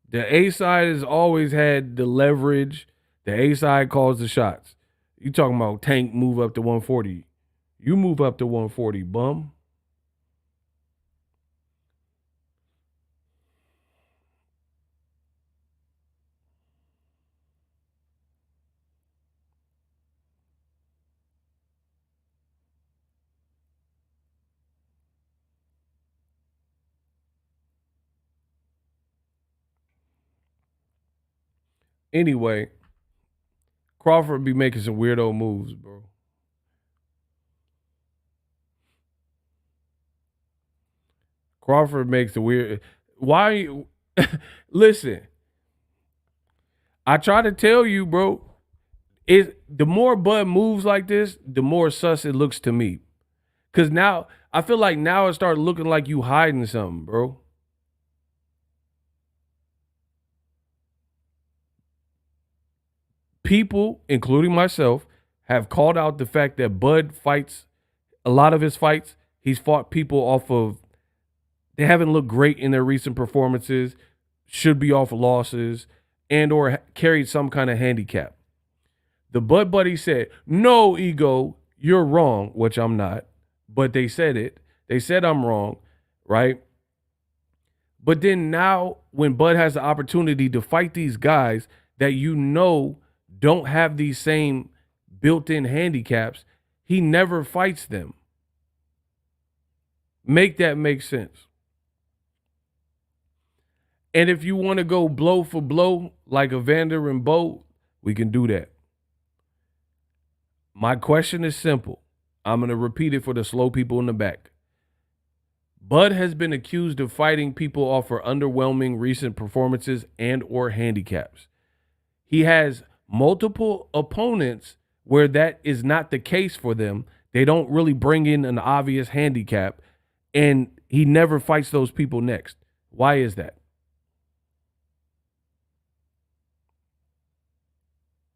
The A side has always had the leverage. The A side calls the shots. You talking about Tank move up to 140. You move up to 140, bum. Anyway, Crawford be making some weirdo moves, bro. Crawford makes the weird. Why? Listen, I try to tell you, bro. The more Bud moves like this, the more sus it looks to me. Cause now I feel like now it started looking like you hiding something, bro. People, including myself, have called out the fact that Bud fights a lot of his fights. He's fought people off of they haven't looked great in their recent performances, should be off losses, and or carried some kind of handicap. The Bud Buddy said, "No, Ego, you're wrong," which I'm not, but they said it. They said I'm wrong, right? But then now, when Bud has the opportunity to fight these guys that you know don't have these same built-in handicaps, he never fights them. Make that make sense. And if you want to go blow for blow like Evander and Bo, we can do that. My question is simple. I'm going to repeat it for the slow people in the back. Bud has been accused of fighting people off for underwhelming recent performances and or handicaps. He has multiple opponents where that is not the case for them. They don't really bring in an obvious handicap, and he never fights those people next. Why is that?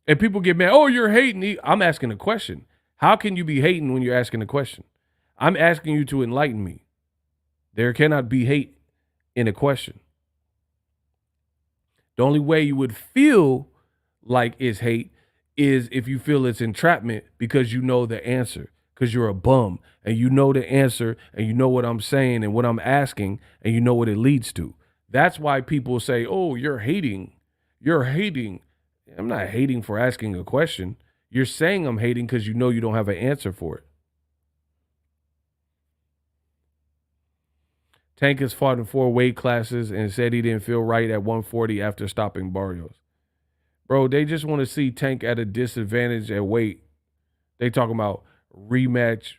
And people get mad, oh, you're hating. I'm asking a question. How can you be hating when you're asking a question? I'm asking you to enlighten me. There cannot be hate in a question. The only way you would feel like it's hate is if you feel it's entrapment because you know the answer, because you're a bum and you know the answer and you know what I'm saying and what I'm asking and you know what it leads to. That's why people say, oh, you're hating. You're hating. I'm not hating for asking a question. You're saying I'm hating because you know you don't have an answer for it. Tank has fought in 4 weight classes and said he didn't feel right at 140 after stopping Barrios. Bro, they just want to see Tank at a disadvantage at weight. They talking about rematch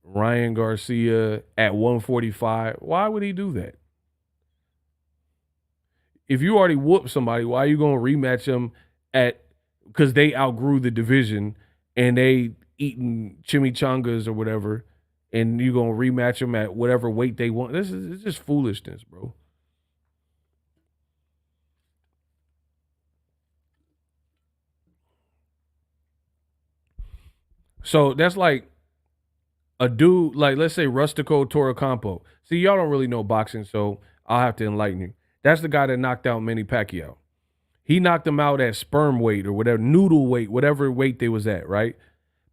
Ryan Garcia at 145. Why would he do that? If you already whooped somebody, why are you going to rematch them at because they outgrew the division and they eating chimichangas or whatever, and you're going to rematch them at whatever weight they want? This is it's just foolishness, bro. So that's like a dude, like let's say Rustico Torrecampo. See, y'all don't really know boxing, so I'll have to enlighten you. That's the guy that knocked out Manny Pacquiao. He knocked him out at sperm weight or whatever, noodle weight, whatever weight they was at, right?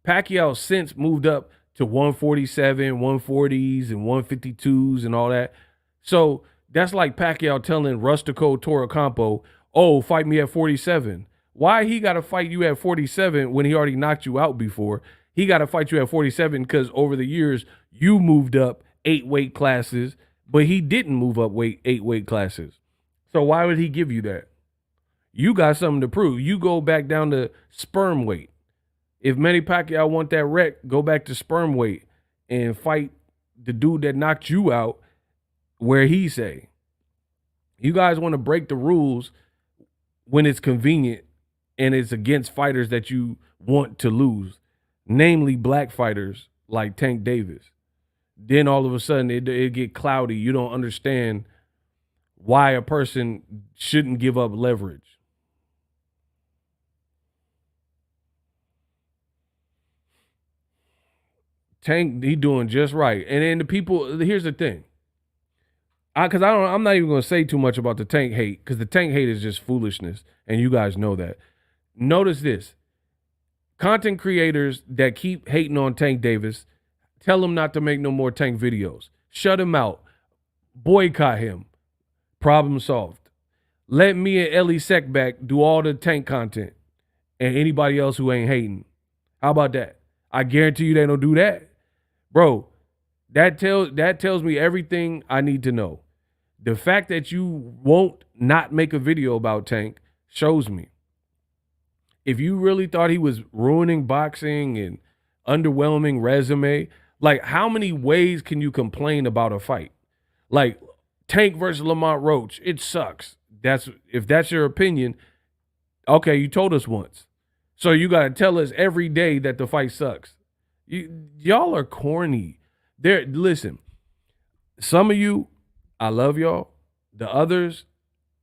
Pacquiao since moved up to 147, 140s, and 152s and all that. So that's like Pacquiao telling Rustico Torrecampo, oh, fight me at 47. Why he got to fight you at 47 when he already knocked you out before? He got to fight you at 47 because over the years, you moved up 8 weight classes, but he didn't move up 8 weight classes. So why would he give you that? You got something to prove. You go back down to sperm weight. If Manny Pacquiao want that wreck, go back to sperm weight and fight the dude that knocked you out where he say, you guys want to break the rules when it's convenient and it's against fighters that you want to lose, namely black fighters like Tank Davis. Then all of a sudden it get cloudy. You don't understand why a person shouldn't give up leverage. Tank, he doing just right. And then the people, here's the thing. I'm not even going to say too much about the Tank hate, because the Tank hate is just foolishness, and you guys know that. Notice this. Content creators that keep hating on Tank Davis, tell him not to make no more Tank videos. Shut him out. Boycott him. Problem solved. Let me and Ellie Seckback do all the Tank content and anybody else who ain't hating. How about that? I guarantee you they don't do that. Bro, that tells me everything I need to know. The fact that you won't not make a video about Tank shows me. If you really thought he was ruining boxing and underwhelming resume, like how many ways can you complain about a fight? Like Tank versus Lamont Roach, it sucks. If that's your opinion, okay, you told us once. So you got to tell us every day that the fight sucks. Y'all are corny. Listen, some of you, I love y'all. The others,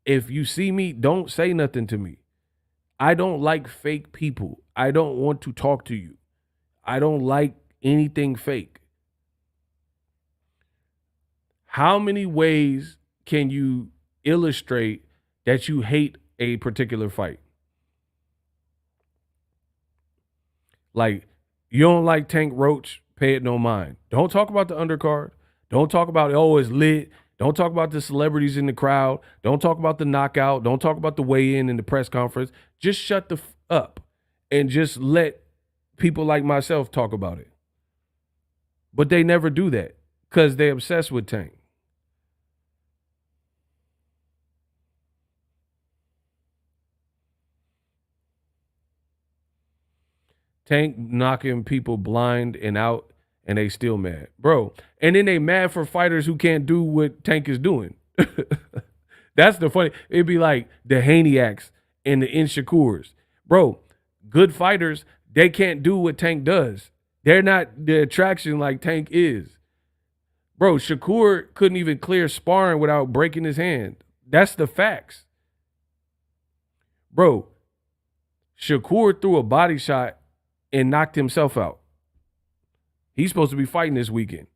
if you see me, don't say nothing to me. I don't like fake people. I don't want to talk to you. I don't like anything fake. How many ways can you illustrate that you hate a particular fight? Like, you don't like Tank Roach, pay it no mind. Don't talk about the undercard. Don't talk about, oh, it's lit. Don't talk about the celebrities in the crowd. Don't talk about the knockout. Don't talk about the weigh-in and the press conference. Just shut the up and just let people like myself talk about it. But they never do that because they're obsessed with Tank. Tank knocking people blind and out, and they still mad. Bro, and then they mad for fighters who can't do what Tank is doing. That's the funny. It'd be like the Haneyacks and the Inshakurs. Bro, good fighters, they can't do what Tank does. They're not the attraction like Tank is. Bro, Shakur couldn't even clear sparring without breaking his hand. That's the facts. Bro, Shakur threw a body shot and knocked himself out. He's supposed to be fighting this weekend.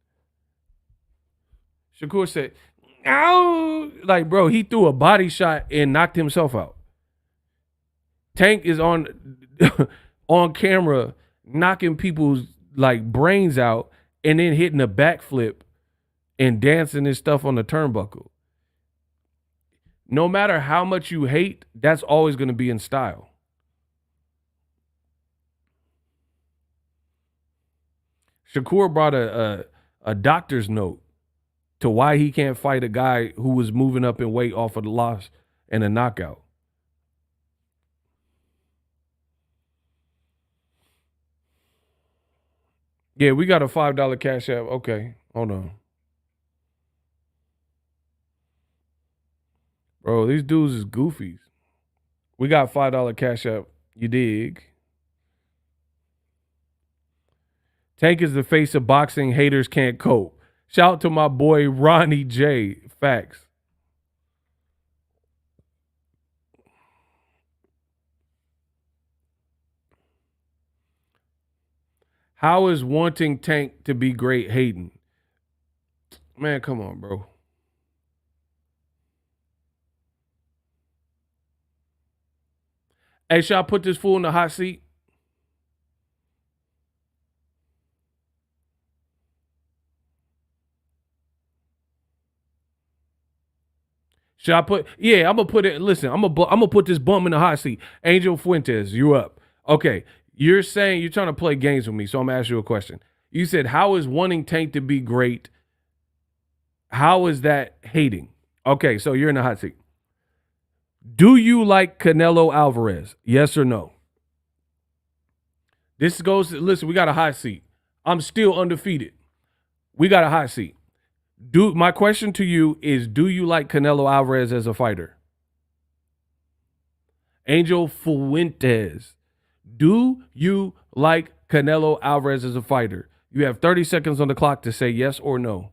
Shakur said, ow. Like, bro, he threw a body shot and knocked himself out. Tank is on camera knocking people's like brains out and then hitting a backflip and dancing his stuff on the turnbuckle. No matter how much you hate, that's always going to be in style. Shakur brought a doctor's note to why he can't fight a guy who was moving up in weight off of the loss and a knockout. Yeah, we got a $5 cash app. Okay, hold on. Bro, these dudes is goofies. We got $5 cash app. You dig? Tank is the face of boxing. Haters can't cope. Shout out to my boy Ronnie J. Facts. How is wanting Tank to be great hating? Man, come on, bro. Hey, should I put this fool in the hot seat? Should I put? Yeah, I'm gonna put it. Listen, I'm gonna put this bum in the hot seat. Angel Fuentes, you up? Okay, you're saying you're trying to play games with me, so I'm gonna ask you a question. You said, "How is wanting Tank to be great? How is that hating?" Okay, so you're in the hot seat. Do you like Canelo Alvarez? Yes or no? This goes. Listen, we got a hot seat. I'm still undefeated. We got a hot seat. My question to you is, do you like Canelo Alvarez as a fighter? Angel Fuentes, do you like Canelo Alvarez as a fighter? You have 30 seconds on the clock to say yes or no.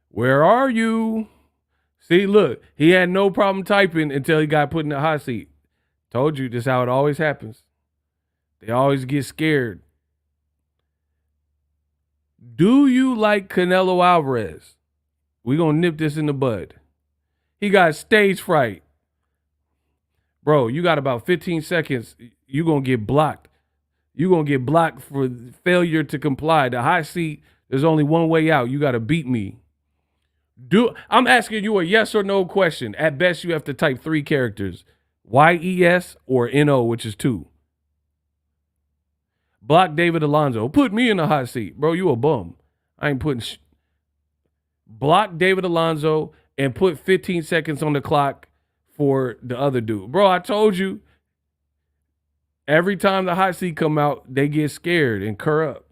Where are you? See, look, he had no problem typing until he got put in the hot seat. Told you, this is how it always happens. They always get scared. Do you like Canelo Alvarez? We're going to nip this in the bud. He got stage fright. Bro, you got about 15 seconds. You're going to get blocked. You're going to get blocked for failure to comply. The hot seat, there's only one way out. You got to beat me. I'm asking you a yes or no question. At best, you have to type 3 characters. YES or NO, which is 2. Block David Alonzo. Put me in the hot seat. Bro, you a bum. I ain't putting block David Alonzo and put 15 seconds on the clock for the other dude. Bro, I told you, every time the hot seat come out, they get scared and cur up.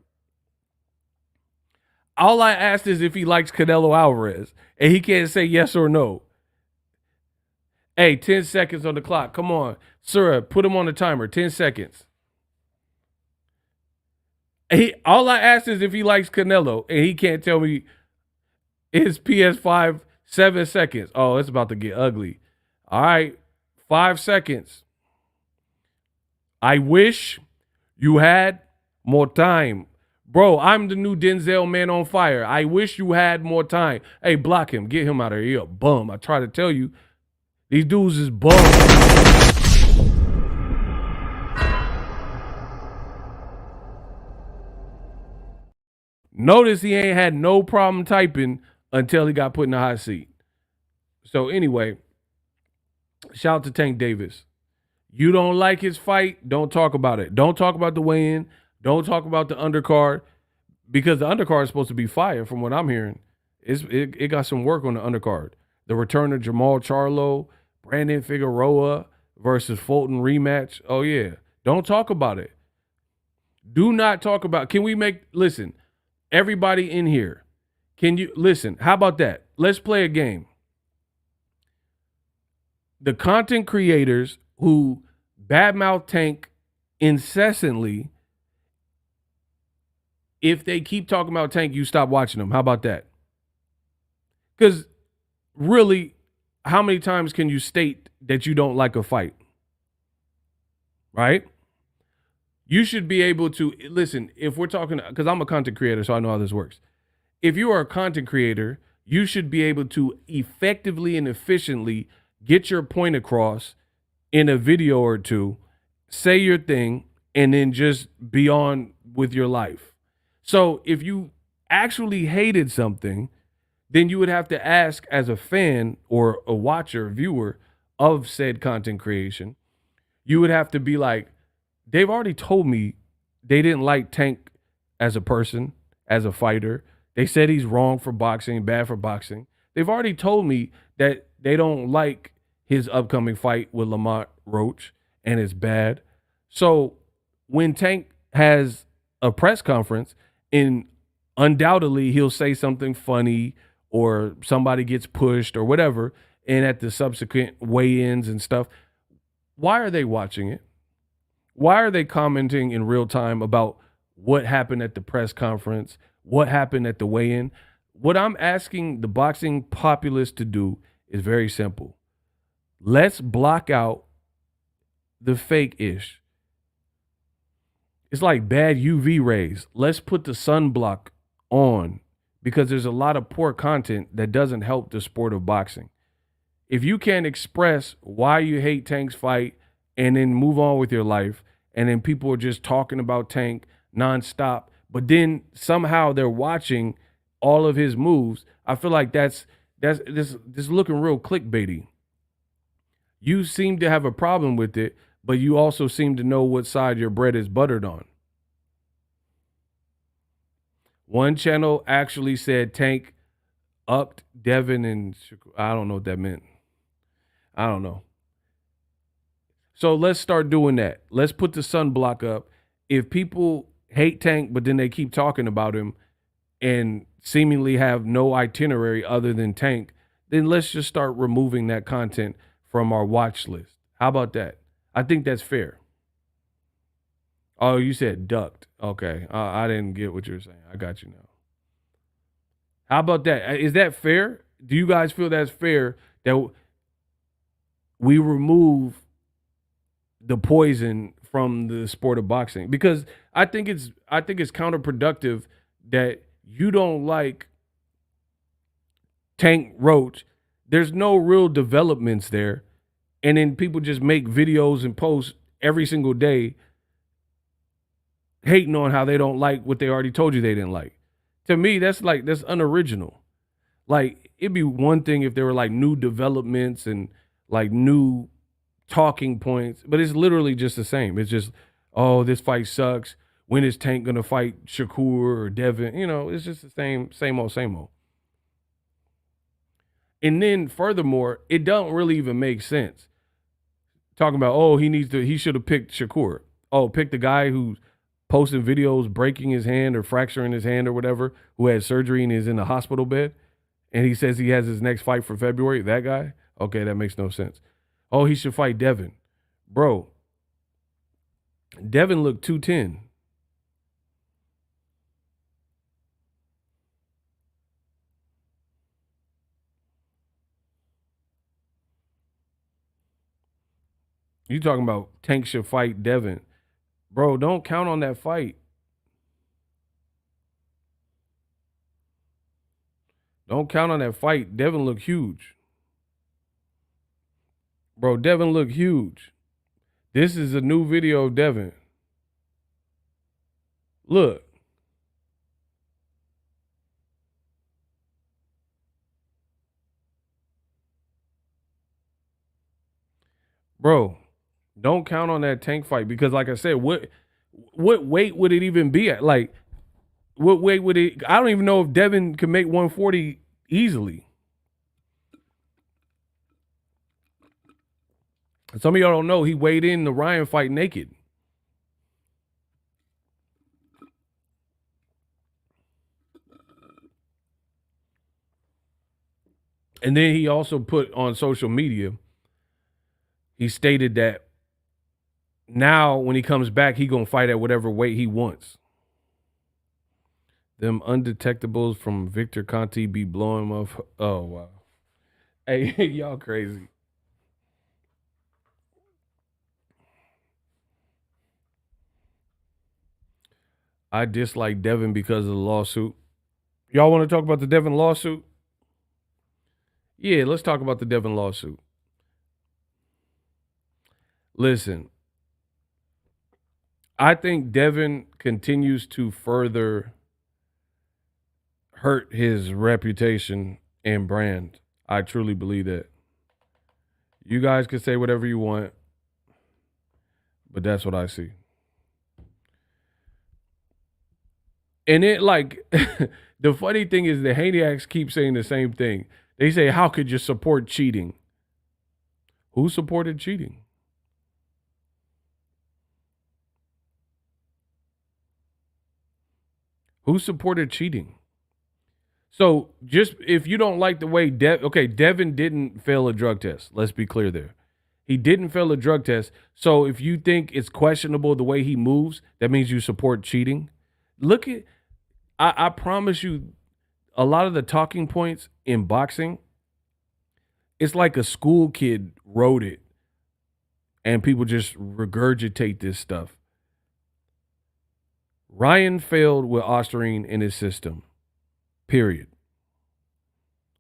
All I asked is if he likes Canelo Alvarez, and he can't say yes or no. Hey, 10 seconds on the clock. Come on. Sir, put him on the timer. 10 seconds. All I asked is if he likes Canelo, and he can't tell me his PS5 7 seconds. Oh, it's about to get ugly. All right, 5 seconds. I wish you had more time. Bro, I'm the new Denzel Man on Fire. I wish you had more time. Hey, block him. Get him out of here. Bum. I try to tell you, these dudes is bum. Notice he ain't had no problem typing until he got put in the hot seat. So anyway, shout out to Tank Davis. You don't like his fight, don't talk about it. Don't talk about the weigh-in. Don't talk about the undercard, because the undercard is supposed to be fire from what I'm hearing. It got some work on the undercard. The return of Jamal Charlo, Brandon Figueroa versus Fulton rematch. Oh, yeah. Don't talk about it. Do not talk about it. Listen, everybody in here, can you, listen, how about that? Let's play a game. The content creators who badmouth Tank incessantly, if they keep talking about Tank, you stop watching them. How about that? Because really, how many times can you state that you don't like a fight? Right? You should be able to, listen, if we're talking, because I'm a content creator, so I know how this works. If you are a content creator, you should be able to effectively and efficiently get your point across in a video or two, say your thing, and then just be on with your life. So if you actually hated something, then you would have to ask as a fan or a watcher, viewer of said content creation, you would have to be like, they've already told me they didn't like Tank as a person, as a fighter. They said he's wrong for boxing, bad for boxing. They've already told me that they don't like his upcoming fight with Lamont Roach and it's bad. So when Tank has a press conference, and undoubtedly he'll say something funny or somebody gets pushed or whatever, and at the subsequent weigh-ins and stuff, why are they watching it? Why are they commenting in real time about what happened at the press conference, what happened at the weigh-in? What I'm asking the boxing populace to do is very simple. Let's block out the fake-ish. It's like bad UV rays. Let's put the sunblock on, because there's a lot of poor content that doesn't help the sport of boxing. If you can't express why you hate Tank's fight and then move on with your life, and then people are just talking about Tank nonstop, but then somehow they're watching all of his moves, I feel like that's looking real clickbaity. You seem to have a problem with it, but you also seem to know what side your bread is buttered on. One channel actually said Tank upped Devin and I don't know what that meant. I don't know. So let's start doing that. Let's put the sunblock up. If people hate Tank, but then they keep talking about him and seemingly have no itinerary other than Tank, then let's just start removing that content from our watch list. How about that? I think that's fair. Oh, you said ducked. Okay. I didn't get what you were saying. I got you now. How about that? Is that fair? Do you guys feel that's fair that we remove the poison from the sport of boxing? Because I think it's counterproductive that you don't like Tank Roach. There's no real developments there. And then people just make videos and posts every single day hating on how they don't like what they already told you they didn't like. To me, that's unoriginal. Like, it'd be one thing if there were like new developments and like new talking points, but it's literally just the same. It's just, oh, this fight sucks. When is Tank gonna fight Shakur or Devin? It's just the same old. And then furthermore, it don't really even make sense. Talking about, oh, he should have picked Shakur. Oh, pick the guy who's posting videos breaking his hand or fracturing his hand or whatever, who had surgery and is in the hospital bed, and he says he has his next fight for February. That guy? Okay, that makes no sense. Oh, he should fight Devin. Bro, Devin looked 210. You talking about Tank should fight Devin. Bro, don't count on that fight. Don't count on that fight. Devin looked huge. Bro, Devin looked huge. This is a new video of Devin. Look. Bro, don't count on that Tank fight because, like I said, what weight would it even be at? Like, what weight would it? I don't even know if Devin can make 140 easily. Some of y'all don't know he weighed in the Ryan fight naked. And then he also put on social media, he stated that now when he comes back, he going to fight at whatever weight he wants. Them undetectables from Victor Conti be blowing him up. Oh, wow. Hey, y'all crazy. I dislike Devin because of the lawsuit. Y'all want to talk about the Devin lawsuit? Yeah, let's talk about the Devin lawsuit. Listen, I think Devin continues to further hurt his reputation and brand. I truly believe that. You guys can say whatever you want, but that's what I see. And it like the funny thing is the Haniacs keep saying the same thing. They say, how could you support cheating? Who supported cheating? Who supported cheating? So just if you don't like the way Devin didn't fail a drug test. Let's be clear there. He didn't fail a drug test. So if you think it's questionable the way he moves, that means you support cheating. Look at, I promise you, a lot of the talking points in boxing, it's like a school kid wrote it and people just regurgitate this stuff. Ryan failed with Osterine in his system, period.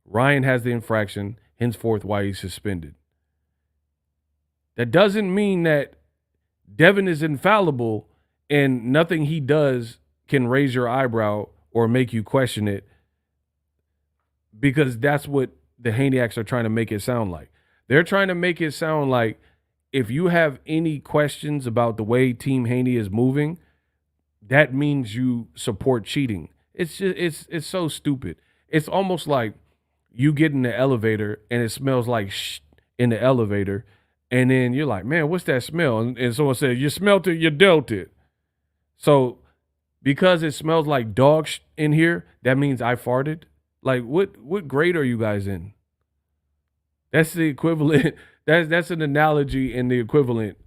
Ryan has the infraction, henceforth why he's suspended. That doesn't mean that Devin is infallible and nothing he does can raise your eyebrow or make you question it, because that's what the Haniacs are trying to make it sound like. They're trying to make it sound like if you have any questions about the way Team Haney is moving, that means you support cheating. It's just it's so stupid. It's almost like you get in the elevator and it smells like in the elevator, And then you're like, man, what's that smell? And someone said, you smelt it, you dealt it. So because it smells like dog in here, that means I farted. Like, what grade are you guys in? That's the equivalent. That's an analogy and the equivalent.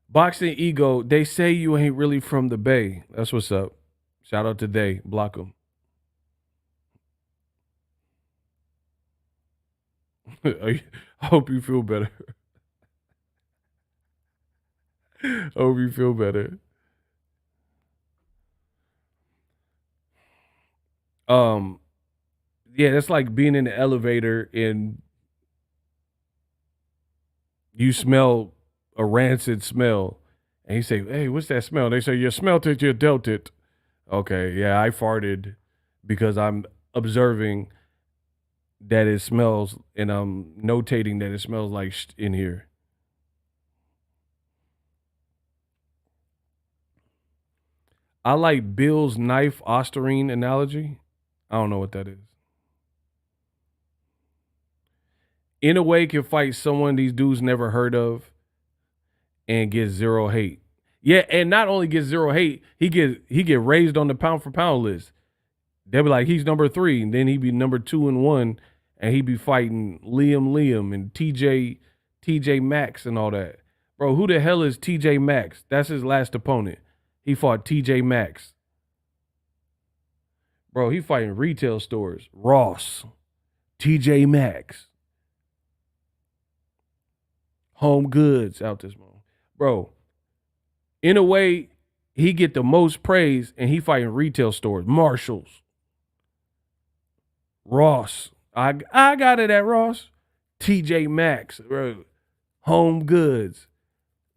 Boxing ego, they say you ain't really from the Bay. That's what's up. Shout out to Day. Block them. I hope you feel better. Hope you feel better. Yeah, that's like being in the elevator and you smell a rancid smell. And you say, hey, what's that smell? They say, you smelt it, you dealt it. Okay, yeah, I farted because I'm observing that it smells and I'm notating that it smells like in here. I like Bill's knife Osterine analogy. I don't know what that is. In a way, can fight someone these dudes never heard of and get zero hate. Yeah, and not only get zero hate, he get raised on the pound for pound list. They'll be like, he's number 3, and then he'd be number 2 and 1, and he'd be fighting Liam and TJ Maxx and all that. Bro, who the hell is TJ Maxx? That's his last opponent. He fought TJ Maxx. Bro, he fighting retail stores. Ross, TJ Maxx, Home Goods out this moment. Bro, in a way, he get the most praise, and he fighting retail stores. Marshalls, Ross. I got it at Ross. TJ Maxx, bro. Home Goods.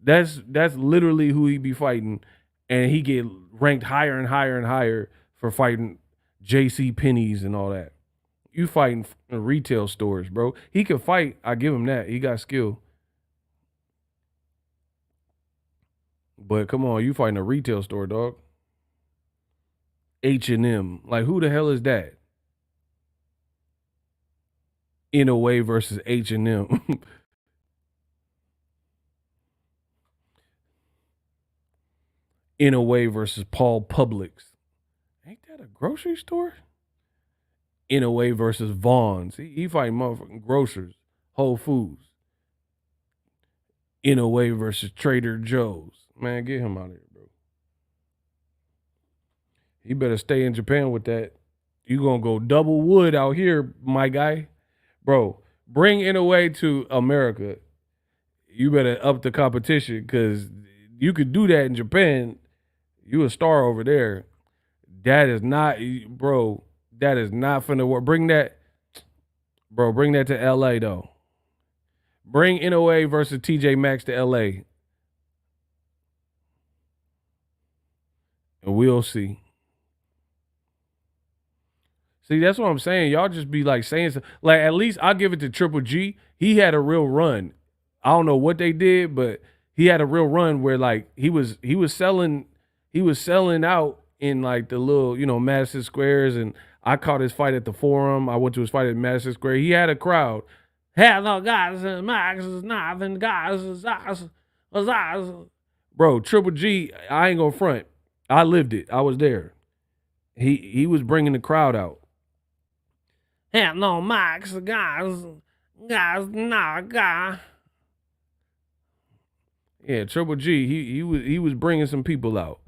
That's literally who he be fighting, and he get ranked higher and higher and higher for fighting J.C. Penney's and all that. You fighting retail stores, bro. He can fight. I give him that. He got skill. But come on, you fighting a retail store, dog. H&M. Like, who the hell is that? In a way versus H&M. In a way versus Paul Publix. Ain't that a grocery store? In a way versus Vaughn's. He fighting motherfucking grocers. Whole Foods. In a way versus Trader Joe's. Man, get him out of here, bro. He better stay in Japan with that. You gonna go double wood out here, my guy. Bro, bring In a way to America. You better up the competition because you could do that in Japan. You a star over there. That is not, bro, that is not finna work. Bring that to L.A., though. Bring In a way versus TJ Maxx to L.A. And we'll see. See, that's what I'm saying. Y'all just be like saying something. Like, at least I'll give it to Triple G. He had a real run. I don't know what they did, but he had a real run where like he was selling out in like the little, Madison Squares, and I caught his fight at the Forum. I went to his fight at Madison Square. He had a crowd. Hello, guys, and Max is nothing, guys. Bro, Triple G, I ain't gonna front. I lived it. I was there. He was bringing the crowd out. Hello, Max, guys, nah, guy. Yeah, Triple G, he was bringing some people out.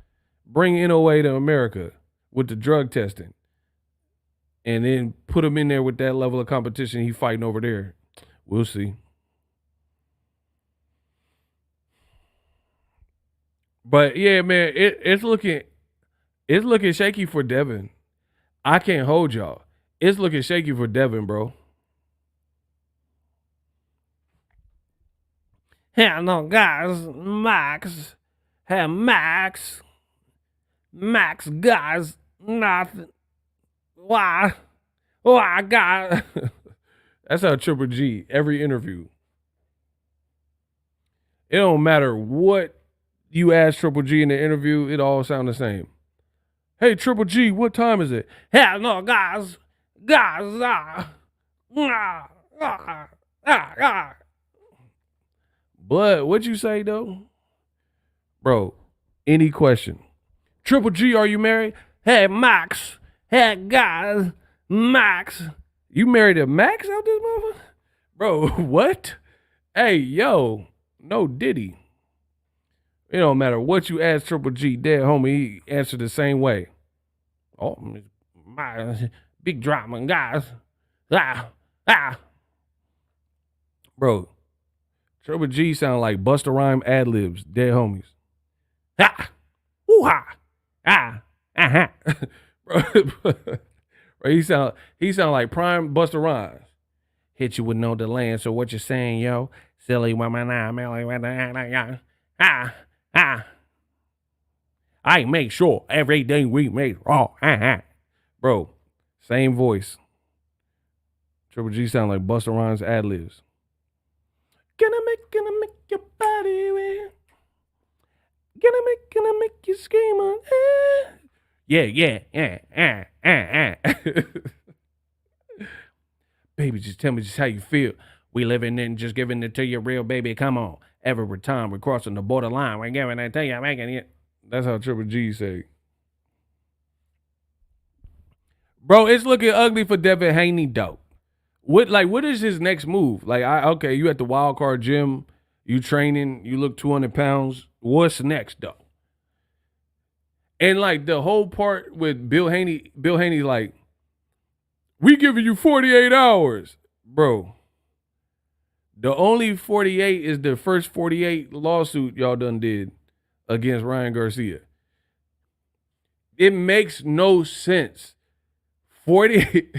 Bring In a way to America with the drug testing. And then put him in there with that level of competition he fighting over there. We'll see. But yeah, man, it's looking shaky for Devin. I can't hold y'all. It's looking shaky for Devin, bro. Hello, guys, Max. Hey, Max, guys, nothing. Why, God? That's how Triple G, every interview. It don't matter what you ask Triple G in the interview, it all sound the same. Hey, Triple G, what time is it? Hello, guys, But what you say though? Bro, any question. Triple G, are you married? Hey, Max. Hey, guys. Max. You married a Max out this motherfucker? Bro, what? Hey, yo. No Diddy. It don't matter what you ask Triple G, dead homie, he answered the same way. Oh, my big drama, guys. Bro, Triple G sound like Busta Rhyme ad-libs, dead homies. Bro, he sound like prime Busta Rhymes. Hit you with no delay, so what you saying, yo? Silly woman, I make sure everything we make raw. Bro, same voice. Triple G sound like Busta Rhymes ad-libs. Gonna make your body wet. Gonna make you scream on. Yeah. Baby, just tell me just how you feel. We living in just giving it to you real, baby. Come on. Every time we're crossing the borderline, we're giving it to you, making it. That's how Triple G say. Bro, it's looking ugly for Devin Haney, though. What is his next move? Like, okay, you at the wild card gym, you training, you look 200 pounds. What's next, though? And like the whole part with Bill Haney, like, we giving you 48 hours. Bro, the only 48 is the first 48 lawsuit y'all done did against Ryan Garcia. It makes no sense. 48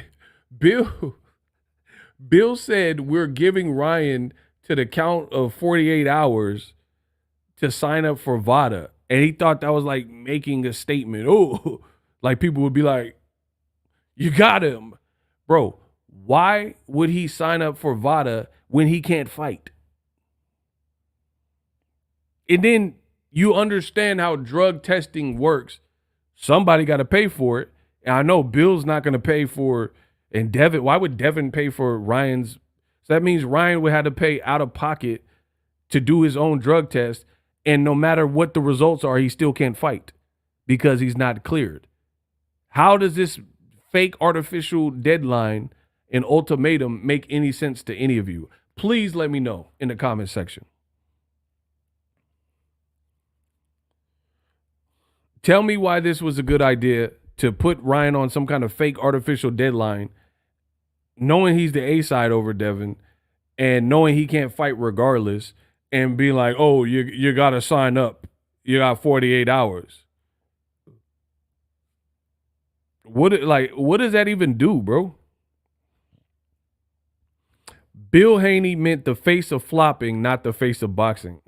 Bill said we're giving Ryan to the count of 48 hours to sign up for VADA. And he thought that was like making a statement. Oh, like people would be like, you got him. Bro, why would he sign up for VADA when he can't fight? And then you understand how drug testing works. Somebody got to pay for it. And I know Bill's not going to pay for, and Devin, why would Devin pay for Ryan's? So that means Ryan would have to pay out of pocket to do his own drug test. And no matter what the results are, he still can't fight because he's not cleared. How does this fake artificial deadline and ultimatum make any sense to any of you? Please let me know in the comment section. Tell me why this was a good idea to put Ryan on some kind of fake artificial deadline, knowing he's the A side over Devin and knowing he can't fight regardless, and be like, oh, you got to sign up. You got 48 hours. What does that even do, bro? Bill Haney meant the face of flopping, not the face of boxing.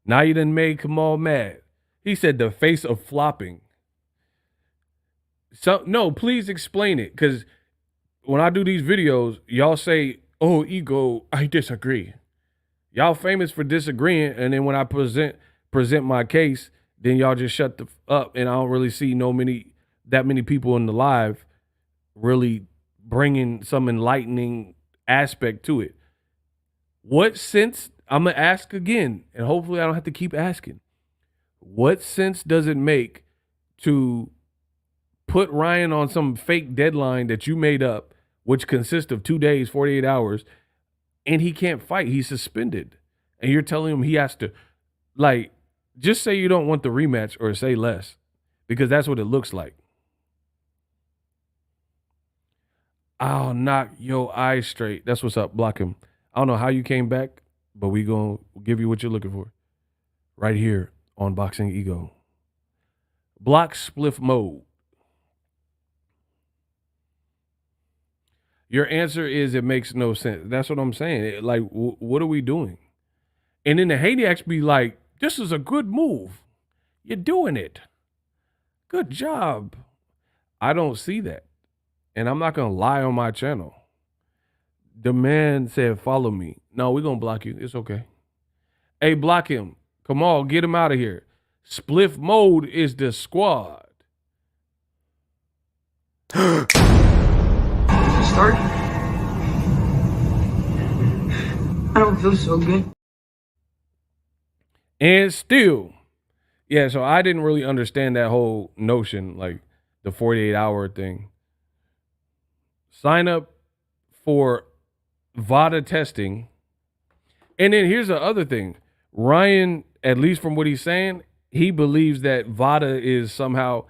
Now you done made Kamal mad. He said the face of flopping. So no, please explain it, because when I do these videos, y'all say, oh, ego, I disagree. Y'all famous for disagreeing, and then when I present my case, then y'all just shut up, and I don't really see that many people in the live really bringing some enlightening aspect to it. What sense, I'm going to ask again, and hopefully I don't have to keep asking. What sense does it make to put Ryan on some fake deadline that you made up, which consists of 2 days, 48 hours, and he can't fight? He's suspended. And you're telling him he has to, like, just say you don't want the rematch or say less, because that's what it looks like. I'll knock your eyes straight. That's what's up. Block him. I don't know how you came back, but we going to give you what you're looking for right here on Boxing Ego. Block spliff mode. Your answer is it makes no sense. That's what I'm saying. Like, what are we doing? And then the Haney be like, this is a good move. You're doing it. Good job. I don't see that. And I'm not going to lie on my channel. The man said, follow me. No, we're going to block you. It's okay. Hey, block him. Come on, get him out of here. Spliff mode is the squad. Start. I don't feel so good. And still, yeah, so I didn't really understand that whole notion, like the 48-hour thing. Sign up for VADA testing. And then here's the other thing. Ryan, at least from what he's saying, he believes that VADA is somehow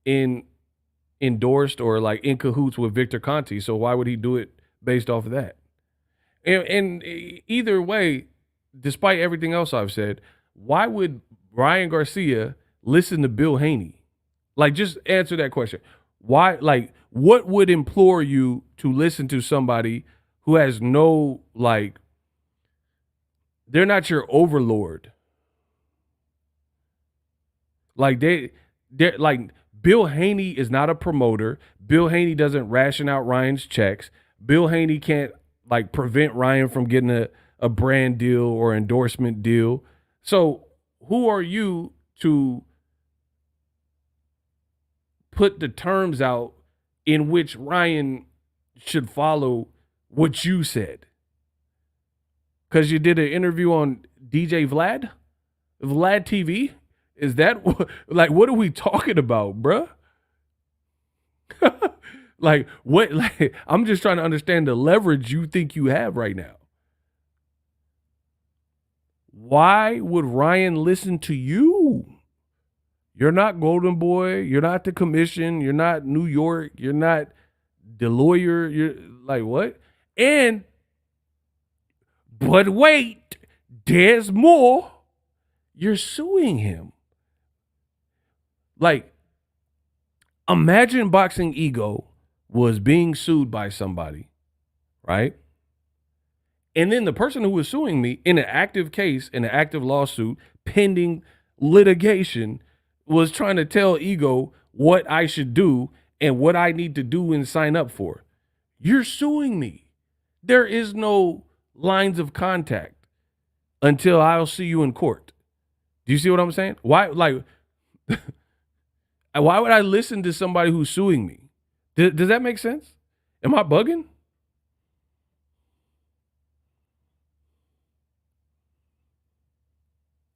endorsed or like in cahoots with Victor Conti. So why would he do it based off of that? And either way, despite everything else I've said, why would Ryan Garcia listen to Bill Haney? Like, just answer that question. Why? Like, what would implore you to listen to somebody who has no, like, they're not your overlord? Like, they're like, Bill Haney is not a promoter. Bill Haney doesn't ration out Ryan's checks. Bill Haney can't, like, prevent Ryan from getting a brand deal or endorsement deal. So who are you to put the terms out in which Ryan should follow what you said? Because you did an interview on DJ Vlad TV? Is that, like, what are we talking about, bruh? Like, what? Like, I'm just trying to understand the leverage you think you have right now. Why would Ryan listen to you? You're not Golden Boy. You're not the commission. You're not New York. You're not the lawyer. You're like, what? But wait, there's more. You're suing him. Like, imagine Boxing Ego was being sued by somebody, right? And then the person who was suing me in an active case, in an active lawsuit, pending litigation, was trying to tell Ego what I should do and what I need to do and sign up for. You're suing me. There is no lines of contact until I'll see you in court. Do you see what I'm saying? Why, like, why would I listen to somebody who's suing me? Does that make sense? Am I bugging?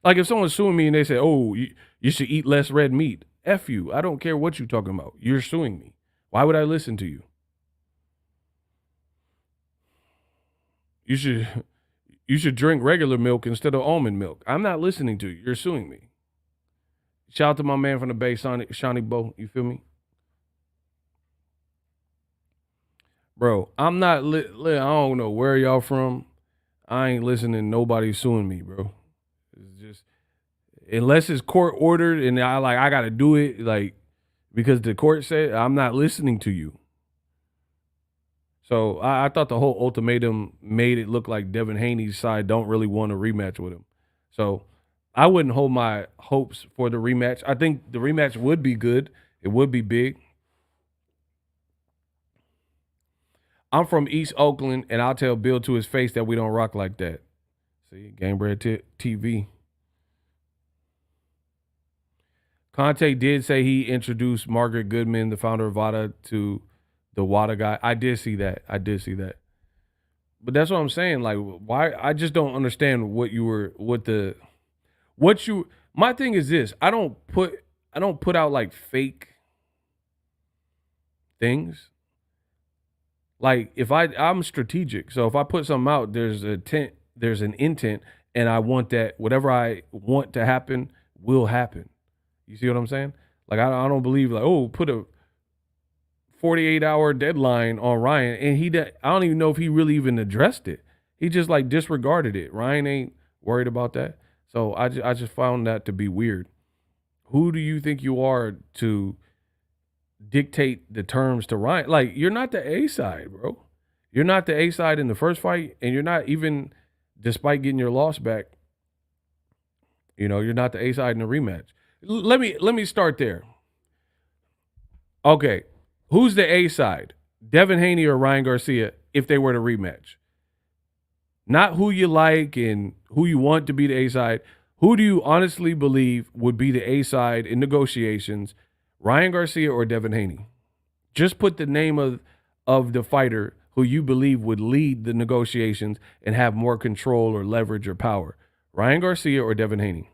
Like, if someone's suing me and they say, oh, you should eat less red meat. F you. I don't care what you're talking about. You're suing me. Why would I listen to you? You should drink regular milk instead of almond milk. I'm not listening to you. You're suing me. Shout out to my man from the Bay, Shawnee Bo. You feel me? Bro, I'm not, I don't know where y'all from. I ain't listening to nobody suing me, bro. It's just, unless it's court ordered and I got to do it, like, because the court said, I'm not listening to you. So I thought the whole ultimatum made it look like Devin Haney's side don't really want a rematch with him. So I wouldn't hold my hopes for the rematch. I think the rematch would be good. It would be big. I'm from East Oakland, and I'll tell Bill to his face that we don't rock like that. See, Game Bread TV. Conte did say he introduced Margaret Goodman, the founder of VADA, to the WADA guy. I did see that. But that's what I'm saying. Like, why? I just don't understand my thing is this. I don't put out like fake things. Like, if I'm strategic. So if I put something out, there's an intent, and I want that whatever I want to happen will happen. You see what I'm saying? Like, I don't believe like, oh, put a 48-hour deadline on Ryan, and I don't even know if he really even addressed it. He just like disregarded it. Ryan ain't worried about that. So I just found that to be weird. Who do you think you are to dictate the terms to Ryan? Like, you're not the A side, bro. You're not the A side in the first fight, and you're not even, despite getting your loss back, you're not the A side in the rematch. Let me start there. Okay, who's the A side? Devin Haney or Ryan Garcia if they were to rematch? Not who you like and who you want to be the A side. Who do you honestly believe would be the A side in Negotiations, Ryan Garcia or Devin Haney? Just put the name of the fighter who you believe would lead the negotiations and have more control or leverage or power? Ryan Garcia or Devin Haney?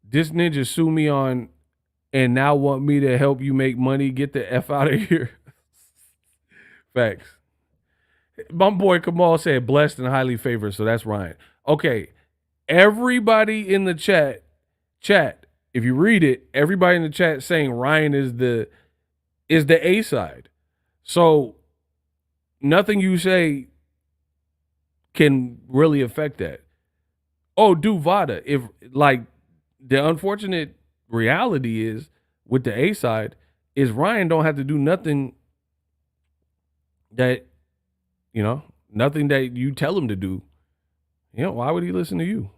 This ninja sue me on and now want me to help you make money. Get the F out of here. Facts. My boy Kamal said blessed and highly favored, so that's Ryan. Okay, everybody in the chat, if you read it, everybody in the chat saying Ryan is the A side. So nothing you say can really affect that. Oh, do Vada. If like the unfortunate reality is with the A side is Ryan don't have to do nothing that, nothing that you tell him to do. Why would he listen to you?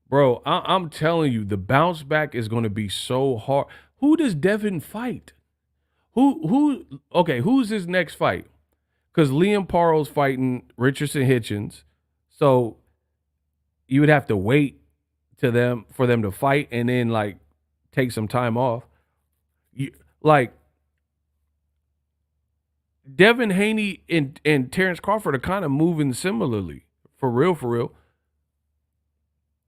Bro, I'm telling you, the bounce back is going to be so hard. Who does Devin fight? Who's his next fight? Because Liam Paro's fighting Richardson Hitchens. So you would have to wait for them to fight and then like take some time off. Devin Haney and Terence Crawford are kind of moving similarly. For real.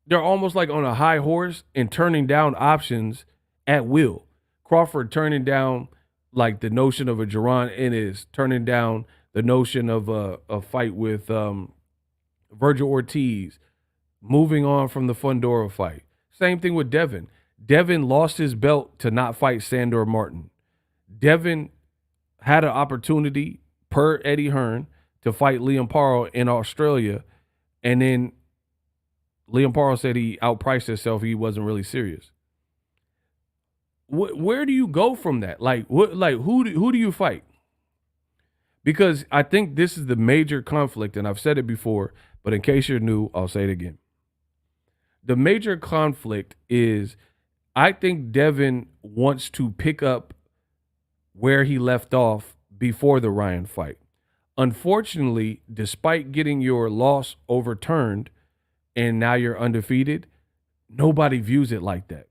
They're almost like on a high horse and turning down options at will. Crawford turning down like the notion of a Jaron Ennis, turning down the notion of a fight with Virgil Ortiz, moving on from the Fundora fight. Same thing with Devin. Devin lost his belt to not fight Sandor Martin. Devin had an opportunity, per Eddie Hearn, to fight Liam Paro in Australia, and then Liam Paro said he outpriced himself. He wasn't really serious. Where do you go from that? Who do you fight? Because I think this is the major conflict, and I've said it before, but in case you're new, I'll say it again. The major conflict is I think Devin wants to pick up where he left off before the Ryan fight. Unfortunately, despite getting your loss overturned and now you're undefeated, nobody views it like that.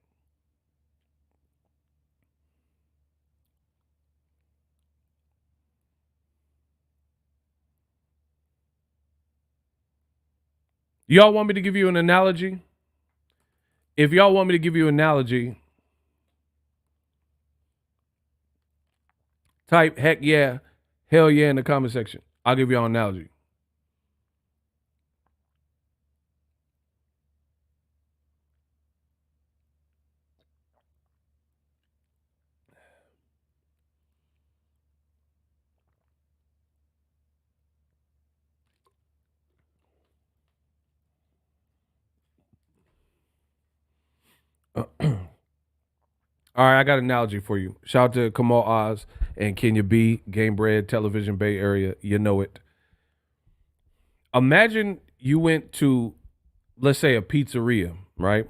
Y'all want me to give you an analogy? If y'all want me to give you an analogy, type heck yeah, hell yeah in the comment section. I'll give y'all an analogy. All right, I got an analogy for you. Shout out to Kamal Oz and Kenya B, Game Bread, Television Bay Area. You know it. Imagine you went to, let's say, a pizzeria, right?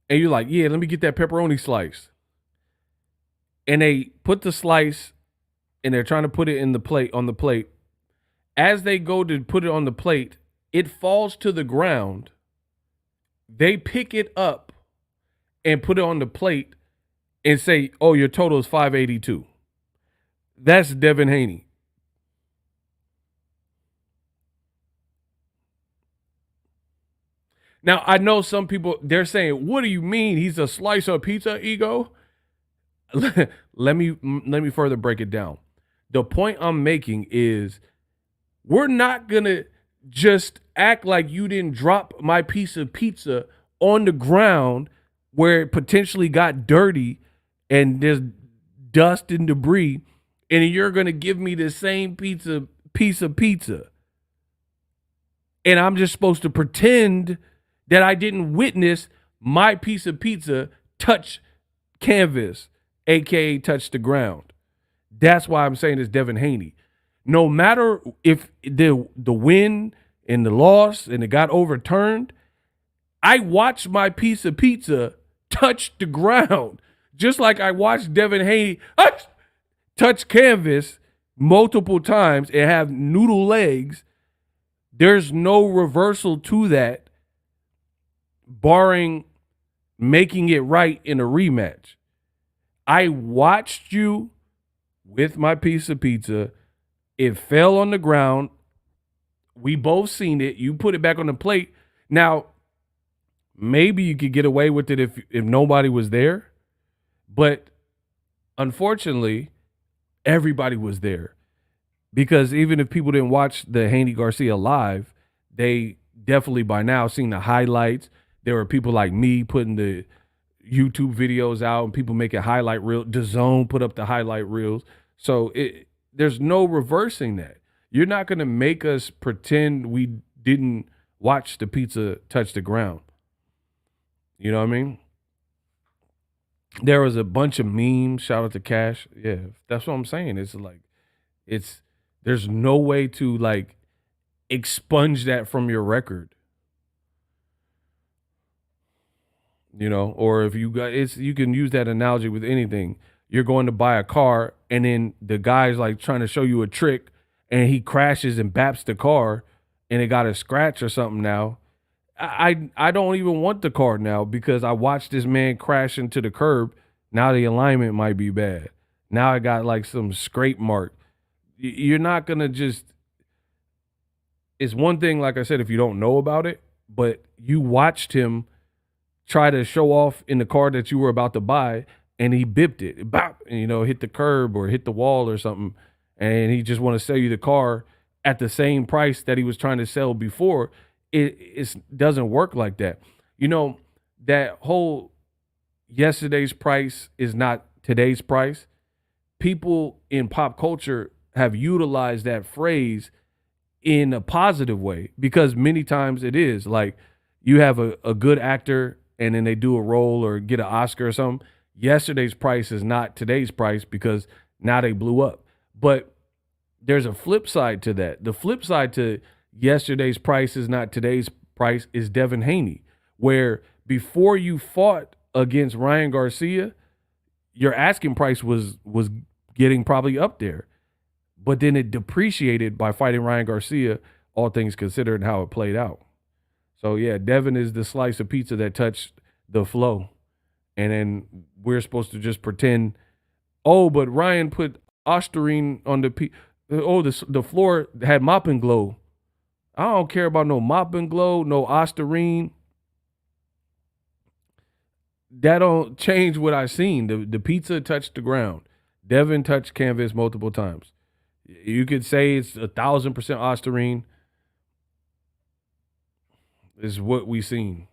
And you're like, yeah, let me get that pepperoni slice. And they put the slice and they're trying to put it on the plate. As they go to put it on the plate, it falls to the ground. They pick it up and put it on the plate and say, oh, your total is $582. That's Devin Haney. Now, I know some people, they're saying, what do you mean he's a slice of pizza, Ego? Let me further break it down. The point I'm making is we're not going to just act like you didn't drop my piece of pizza on the ground where it potentially got dirty and there's dust and debris, and you're going to give me the same piece of pizza. And I'm just supposed to pretend that I didn't witness my piece of pizza touch canvas, a.k.a. touch the ground. That's why I'm saying it's Devin Haney. No matter if the win and the loss and it got overturned, I watched my piece of pizza touch the ground, just like I watched Devin Haney touch canvas multiple times and have noodle legs. There's no reversal to that, barring making it right in a rematch. I watched you with my piece of pizza. It fell on the ground. We both seen it. You put it back on the plate. Now, maybe you could get away with it if nobody was there. But unfortunately, everybody was there. Because even if people didn't watch the Haney Garcia live, they definitely by now seen the highlights. There were people like me putting the YouTube videos out and people making highlight reels. DAZN put up the highlight reels. So there's no reversing that. You're not going to make us pretend we didn't watch the pizza touch the ground. You know what I mean? There was a bunch of memes. Shout out to Cash. Yeah, that's what I'm saying. It's like, there's no way to like expunge that from your record. You know, or if you got you can use that analogy with anything. You're going to buy a car and then the guy's like trying to show you a trick and he crashes and baps the car and it got a scratch or something now. I don't even want the car now because I watched this man crash into the curb. Now the alignment might be bad. Now I got like some scrape mark. You're not going to just, it's one thing, like I said, if you don't know about it, but you watched him try to show off in the car that you were about to buy and he bipped it, bop, and, you know, hit the curb or hit the wall or something. And he just want to sell you the car at the same price that he was trying to sell before. It doesn't work like that. You know, that whole yesterday's price is not today's price. People in pop culture have utilized that phrase in a positive way because many times it is. Like you have a good actor and then they do a role or get an Oscar or something. Yesterday's price is not today's price because now they blew up. But there's a flip side to that. The flip side to yesterday's price is not today's price is Devin Haney, where before you fought against Ryan Garcia, your asking price was getting probably up there. But then it depreciated by fighting Ryan Garcia, all things considered, how it played out. So, yeah, Devin is the slice of pizza that touched the flow. And then we're supposed to just pretend, oh, but Ryan put Osterine on the the floor had mop and glow. I don't care about no mop and glow, no Osterine. That don't change what I seen. The pizza touched the ground. Devin touched canvas multiple times. You could say it's 1,000% Osterine. Is what we seen.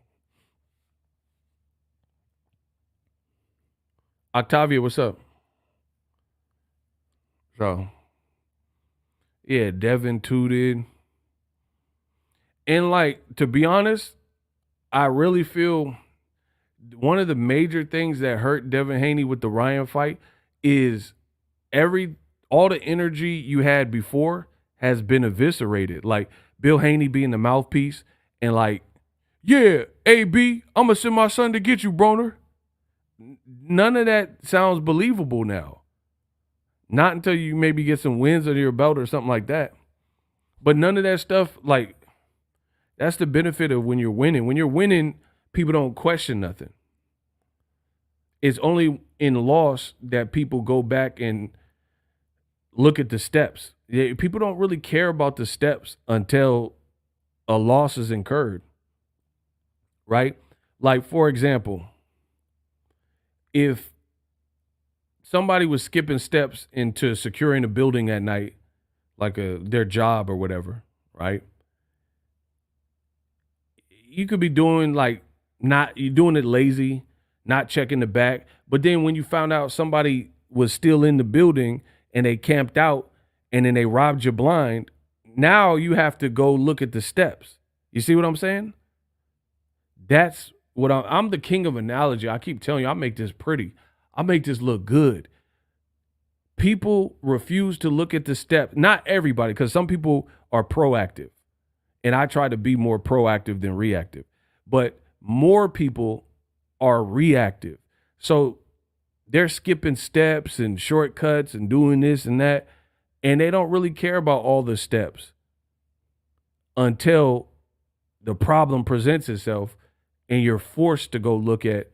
Octavia, what's up? So, yeah, Devin tooted. And like, to be honest, I really feel one of the major things that hurt Devin Haney with the Ryan fight is all the energy you had before has been eviscerated. Like Bill Haney being the mouthpiece and like, yeah, AB, I'm going to send my son to get you, Broner. None of that sounds believable now. Not until you maybe get some wins under your belt or something like that. But none of that stuff, like, that's the benefit of when you're winning. When you're winning, people don't question nothing. It's only in loss that people go back and look at the steps. People don't really care about the steps until a loss is incurred, right? Like, for example, if somebody was skipping steps into securing a building at night, like their job or whatever, right? You could be doing you're doing it lazy, not checking the back. But then when you found out somebody was still in the building and they camped out and then they robbed you blind, now you have to go look at the steps. You see what I'm saying? That's what I'm the king of analogy. I keep telling you, I make this pretty. I make this look good. People refuse to look at the steps. Not everybody, because some people are proactive. And I try to be more proactive than reactive. But more people are reactive. So they're skipping steps and shortcuts and doing this and that. And they don't really care about all the steps until the problem presents itself and you're forced to go look at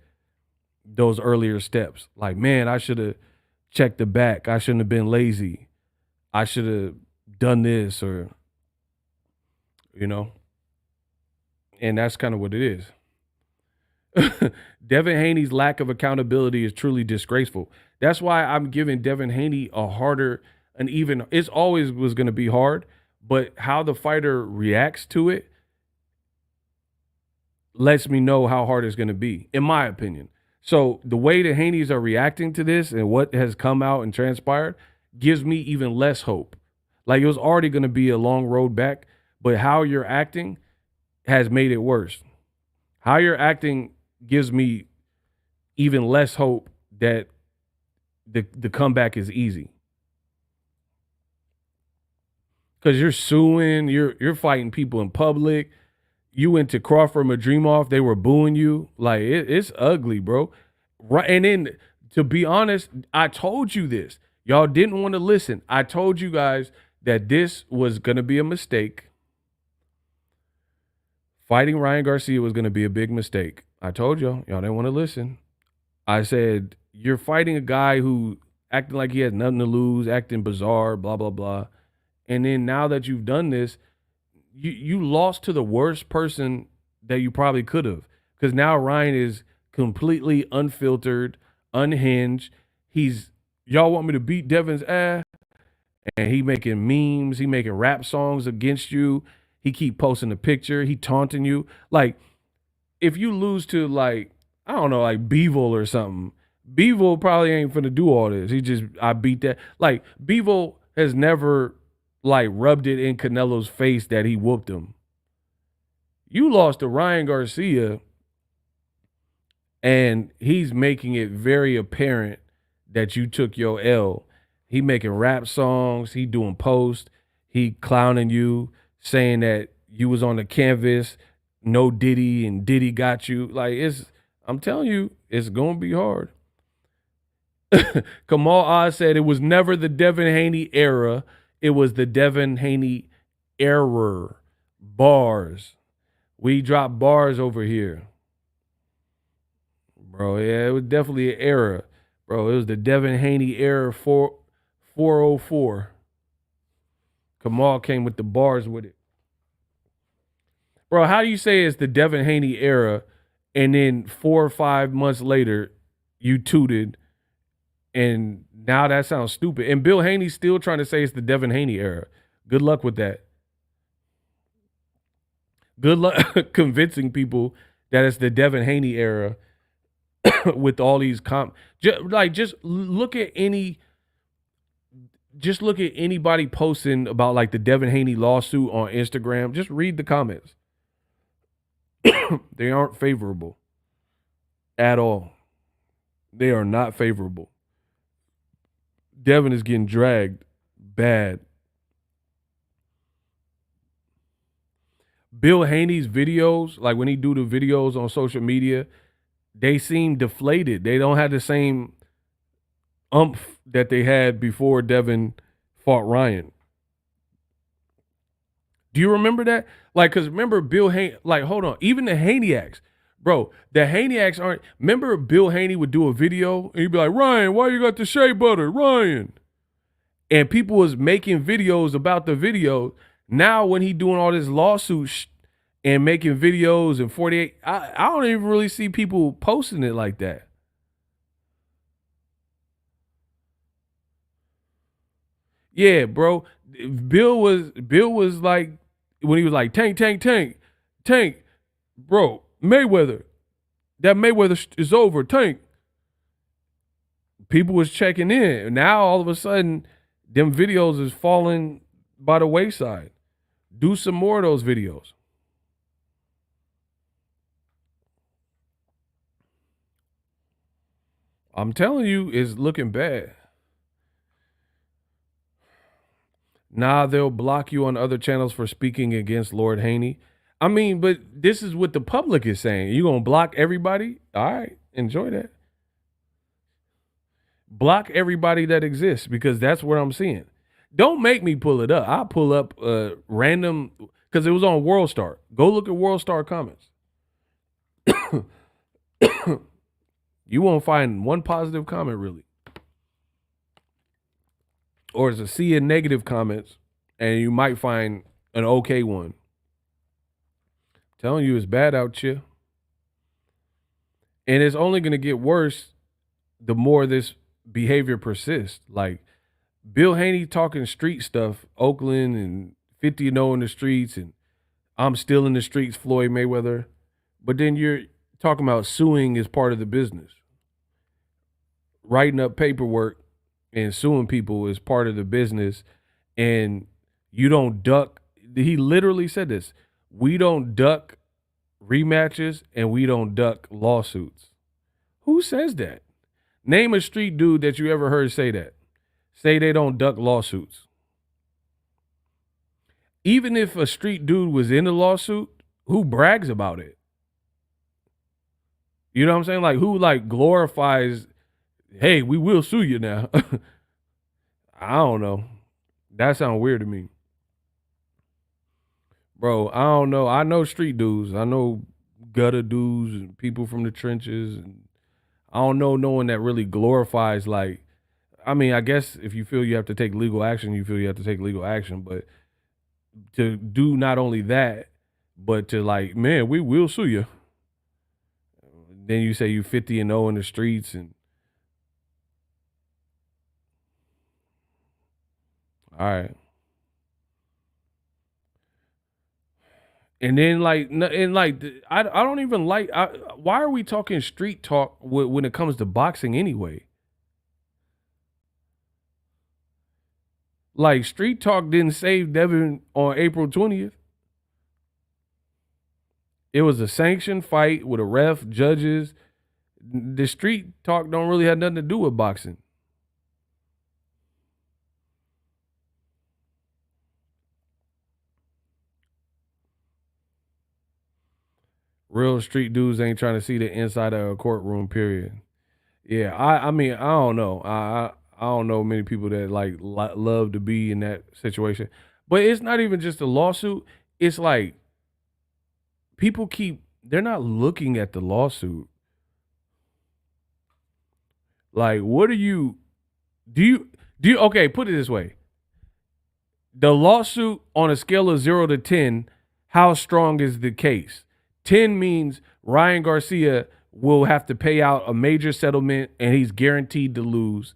those earlier steps. Like, man, I should have checked the back. I shouldn't have been lazy. I should have done this, or, you know, and that's kind of what it is. Devin Haney's lack of accountability is truly disgraceful. That's why I'm giving Devin Haney a harder, and even, it's always was going to be hard, but how the fighter reacts to it lets me know how hard it's going to be, in my opinion. So the way the Haneys are reacting to this and what has come out and transpired gives me even less hope. Like, it was already going to be a long road back, but how you're acting has made it worse. How you're acting gives me even less hope that the comeback is easy. Because you're suing, you're fighting people in public. You went to Crawford Madrimov, they were booing you. Like, it's ugly, bro. Right, and then, to be honest, I told you this. Y'all didn't want to listen. I told you guys that this was going to be a mistake. Fighting Ryan Garcia was going to be a big mistake. I told y'all didn't want to listen. I said, you're fighting a guy who acting like he has nothing to lose, acting bizarre, blah, blah, blah. And then now that you've done this, you lost to the worst person that you probably could have. Because now Ryan is completely unfiltered, unhinged. Y'all want me to beat Devin's ass? And he making memes. He making rap songs against you. He keep posting a picture. He taunting you. Like, if you lose to, like, I don't know, like Beevil or something, Beevil probably ain't finna do all this. I beat that. Like, Beevil has never, like, rubbed it in Canelo's face that he whooped him. You lost to Ryan Garcia, and he's making it very apparent that you took your L. He making rap songs. He doing posts. He clowning you, saying that you was on the canvas, no Diddy, and Diddy got you. Like, I'm telling you, it's going to be hard. Kamal Oz said it was never the Devin Haney era. It was the Devin Haney error. Bars. We drop bars over here. Bro, yeah, it was definitely an error. Bro, it was the Devin Haney error 404. Kamal came with the bars with it. Bro, how do you say it's the Devin Haney era, and then 4 or 5 months later, you tooted, and now that sounds stupid. And Bill Haney's still trying to say it's the Devin Haney era. Good luck with that. Good luck convincing people that it's the Devin Haney era with all these just look at anybody posting about, like, the Devin Haney lawsuit on Instagram. Just read the comments. They aren't favorable at all. They are not favorable. Devin is getting dragged bad. Bill Haney's videos, like when he do the videos on social media, they seem deflated. They don't have the same umph that they had before Devin fought Ryan. Do you remember that? Like, because remember Bill Haney, like, hold on, even the Haneyacks, bro, the Haneyacks aren't, remember Bill Haney would do a video and he'd be like, Ryan, why you got the shea butter, Ryan? And people was making videos about the video. Now when he doing all this lawsuit and making videos and 48, I don't even really see people posting it like that. Yeah, bro. Bill was like, when he was like, tank, bro, Mayweather. That Mayweather is over, tank. People was checking in. Now all of a sudden, them videos is falling by the wayside. Do some more of those videos. I'm telling you, it's looking bad. Nah, they'll block you on other channels for speaking against Lord Haney. I mean, but this is what the public is saying. You gonna block everybody? All right, enjoy that. Block everybody that exists, because that's what I'm seeing. Don't make me pull it up. I'll pull up random, because it was on World Star. Go look at World Star comments. You won't find one positive comment really. Or it's a sea of negative comments, and you might find an okay one. I'm telling you, it's bad out here. And it's only going to get worse the more this behavior persists. Like Bill Haney talking street stuff, Oakland and 50-0 in the streets, and I'm still in the streets, Floyd Mayweather. But then you're talking about suing is part of the business. Writing up paperwork and suing people is part of the business. And you don't duck. He literally said this. We don't duck rematches and we don't duck lawsuits. Who says that? Name a street dude that you ever heard say that. Say they don't duck lawsuits. Even if a street dude was in a lawsuit, who brags about it? You know what I'm saying? Like, who like glorifies, hey, we will sue you now. I don't know. That sounds weird to me. Bro, I don't know. I know street dudes. I know gutter dudes and people from the trenches. And I don't know no one that really glorifies, like, I mean, I guess if you feel you have to take legal action, you feel you have to take legal action. But to do not only that, but to like, man, we will sue you. Then you say you 50-0 in the streets and all right. And then I don't even like, why are we talking street talk when it comes to boxing anyway? Like, street talk didn't save Devin on April 20th. It was a sanctioned fight with a ref, judges. The street talk don't really have nothing to do with boxing. Real street dudes ain't trying to see the inside of a courtroom, period. Yeah, I mean, I don't know. I don't know many people that like love to be in that situation. But it's not even just a lawsuit. It's like they're not looking at the lawsuit. Like, what do you okay, put it this way. The lawsuit on a scale of 0 to 10, how strong is the case? 10 means Ryan Garcia will have to pay out a major settlement and he's guaranteed to lose.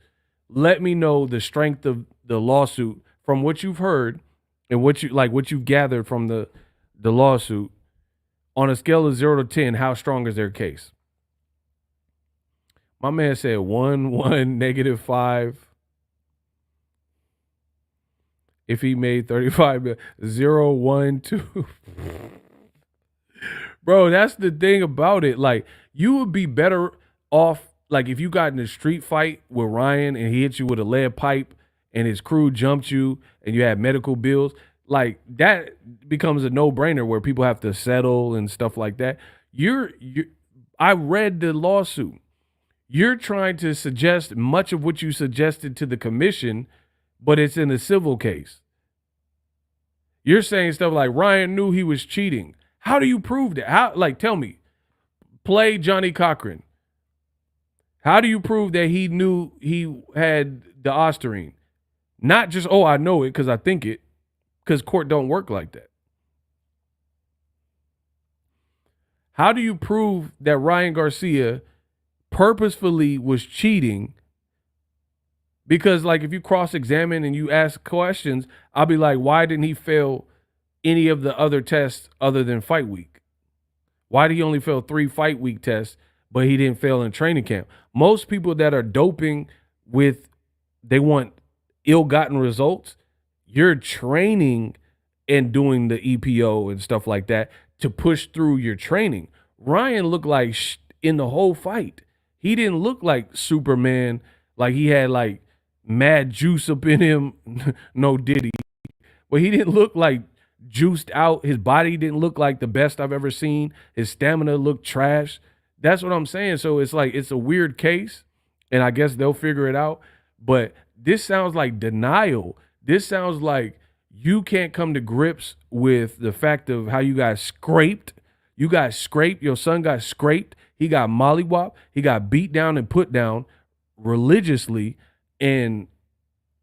Let me know the strength of the lawsuit from what you've heard and what you've gathered from the lawsuit. On a scale of 0 to 10, how strong is their case? My man said 1, -5. If he made 35, 0, 1, 2. Bro, that's the thing about it. Like, you would be better off, like, if you got in a street fight with Ryan and he hit you with a lead pipe and his crew jumped you and you had medical bills. Like, that becomes a no-brainer where people have to settle and stuff like that. I read the lawsuit. You're trying to suggest much of what you suggested to the commission, but it's in a civil case. You're saying stuff like Ryan knew he was cheating. How do you prove that? How? Like, tell me. Play Johnny Cochran. How do you prove that he knew he had the Osterine? Not just, oh, I know it because I think it, because court don't work like that. How do you prove that Ryan Garcia purposefully was cheating? Because, like, if you cross-examine and you ask questions, I'll be like, why didn't he fail any of the other tests other than fight week? Why did he only fail 3 fight week tests, but he didn't fail in training camp? Most people that are doping they want ill-gotten results. You're training and doing the EPO and stuff like that to push through your training. Ryan looked like in the whole fight. He didn't look like Superman, like he had like mad juice up in him. No Diddy. But he didn't look like juiced out. His body didn't look like the best I've ever seen. His stamina looked trash. That's what I'm saying. So it's like, it's a weird case, and I guess they'll figure it out. But this sounds like denial. This sounds like you can't come to grips with the fact of how you got scraped. You got scraped. Your son got scraped. He got mollywopped. He got beat down and put down religiously and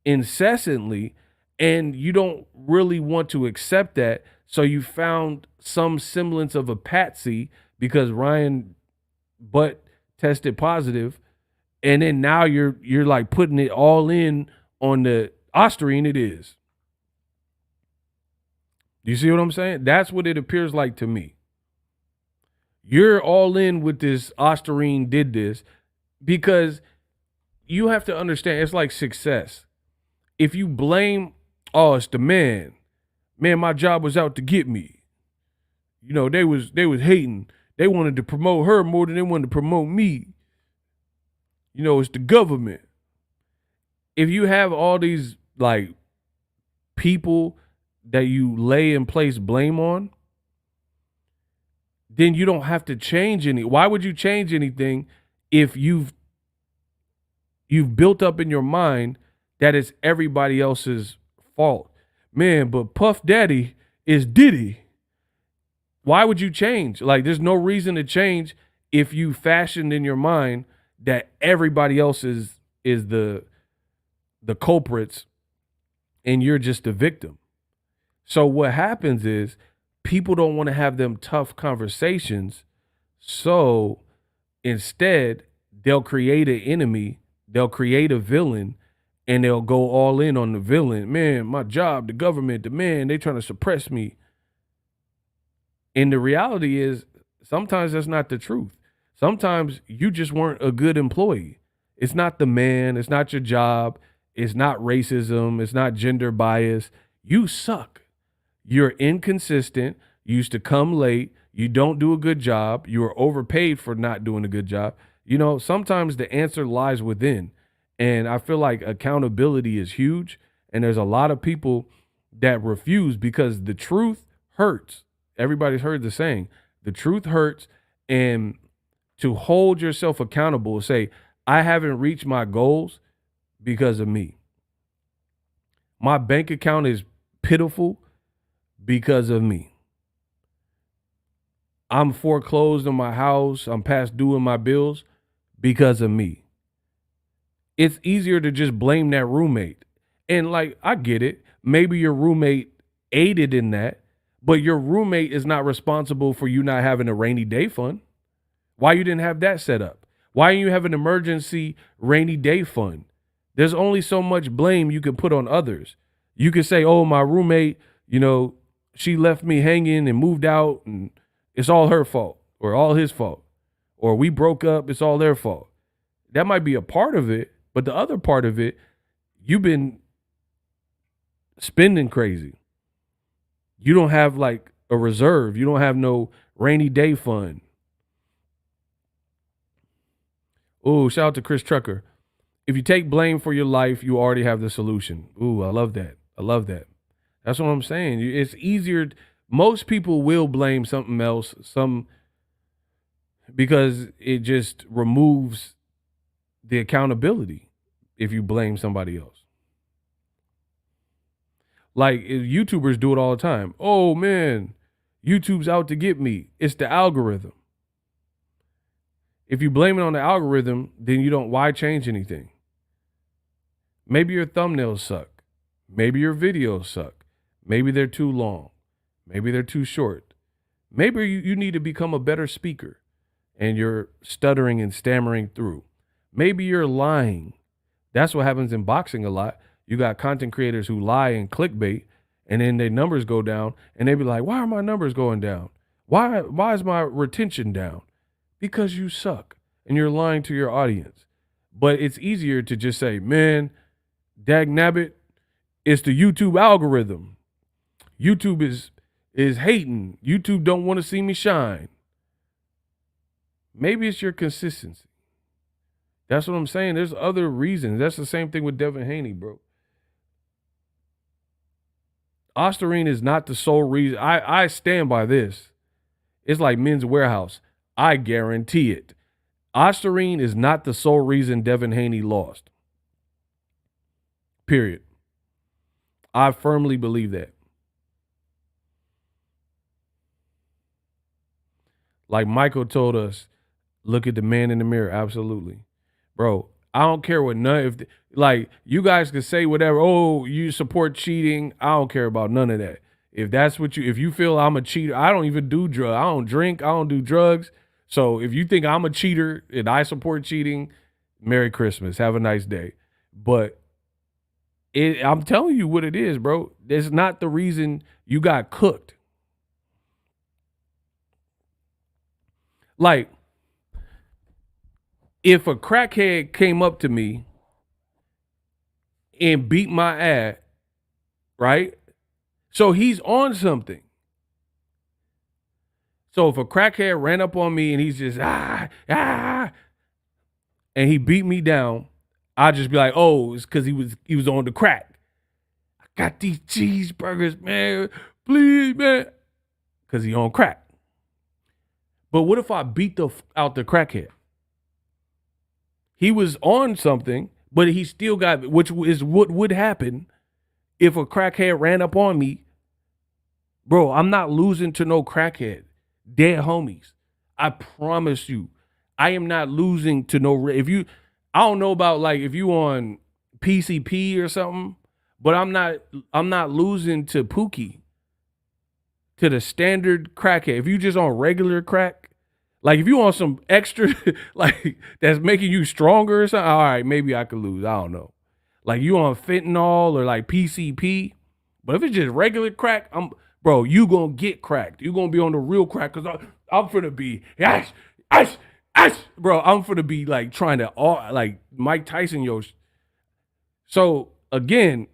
incessantly, and you don't really want to accept that. So you found some semblance of a patsy because Ryan Butt tested positive, and then now you're like putting it all in on the Osterine. It is. You see what I'm saying? That's what it appears like to me. You're all in with this Osterine did this because you have to understand it's like success. If you blame, oh, it's the man. Man, my job was out to get me. You know, they was hating. They wanted to promote her more than they wanted to promote me. You know, it's the government. If you have all these like people that you lay and place blame on, then you don't have to change any. Why would you change anything if you've built up in your mind that it's everybody else's fault? Man, but Puff Daddy is Diddy. Why would you change? Like, there's no reason to change if you fashioned in your mind that everybody else is the culprits and you're just the victim. So what happens is people don't want to have them tough conversations. So instead, they'll create an enemy, they'll create a villain, and they'll go all in on the villain. Man, my job, the government, the man, they trying to suppress me. And the reality is sometimes that's not the truth. Sometimes you just weren't a good employee. It's not the man, it's not your job, it's not racism, it's not gender bias. You suck. You're inconsistent. You used to come late. You don't do a good job. You are overpaid for not doing a good job. You know, sometimes the answer lies within. And I feel like accountability is huge. And there's a lot of people that refuse because the truth hurts. Everybody's heard the saying, the truth hurts. And to hold yourself accountable, say, I haven't reached my goals because of me. My bank account is pitiful because of me. I'm foreclosed on my house. I'm past due in my bills because of me. It's easier to just blame that roommate. And like, I get it. Maybe your roommate aided in that, but your roommate is not responsible for you not having a rainy day fund. Why you didn't have that set up? Why you have an emergency rainy day fund? There's only so much blame you can put on others. You can say, oh, my roommate, you know, she left me hanging and moved out and it's all her fault or all his fault. Or we broke up, it's all their fault. That might be a part of it, but the other part of it, you've been spending crazy. You don't have like a reserve. You don't have no rainy day fund. Ooh, shout out to Chris Trucker. If you take blame for your life, you already have the solution. Ooh, I love that. I love that. That's what I'm saying. It's easier. Most people will blame something else, because it just removes the accountability if you blame somebody else. Like YouTubers do it all the time. Oh man, YouTube's out to get me. It's the algorithm. If you blame it on the algorithm, then why change anything? Maybe your thumbnails suck. Maybe your videos suck. Maybe they're too long. Maybe they're too short. Maybe you need to become a better speaker and you're stuttering and stammering through. Maybe you're lying. That's what happens in boxing a lot. You got content creators who lie and clickbait, and then their numbers go down, and they be like, why are my numbers going down? Why is my retention down? Because you suck and you're lying to your audience. But it's easier to just say, man, dag nabbit, it's the YouTube algorithm. YouTube is hating. YouTube don't want to see me shine. Maybe it's your consistency. That's what I'm saying. There's other reasons. That's the same thing with Devin Haney, bro. Osterine is not the sole reason. I stand by this. It's like Men's Warehouse. I guarantee it. Osterine is not the sole reason Devin Haney lost. Period. I firmly believe that. Like Michael told us, Look at the man in the mirror. Absolutely. Bro, I don't care what none if like you guys can say whatever. Oh, you support cheating. I don't care about none of that. If you feel I'm a cheater, I don't even do drugs. I don't drink, I don't do drugs. So if you think I'm a cheater and I support cheating, Merry Christmas. Have a nice day. But I'm telling you what it is, bro. That's not the reason you got cooked. Like, if a crackhead came up to me and beat my ass, right? So he's on something. So if a crackhead ran up on me and he's just and he beat me down, I'd just be like, oh, it's because he was on the crack. I got these cheeseburgers, man. Please, man. Because he on crack. But what if I beat out the crackhead? He was on something, but he still got, which is what would happen if a crackhead ran up on me. Bro, I'm not losing to no crackhead. Dead homies. I promise you. I am not losing to no, I don't know about like if you on PCP or something, but I'm not losing to Pookie, to the standard crackhead. If you just on regular crack, like if you on some extra, like that's making you stronger or something, all right, maybe I could lose. I don't know. Like you on fentanyl or like PCP, but if it's just regular crack, bro, you gonna get cracked. You gonna be on the real crack because I'm finna be, bro, I'm finna be like trying to, like Mike Tyson, So again,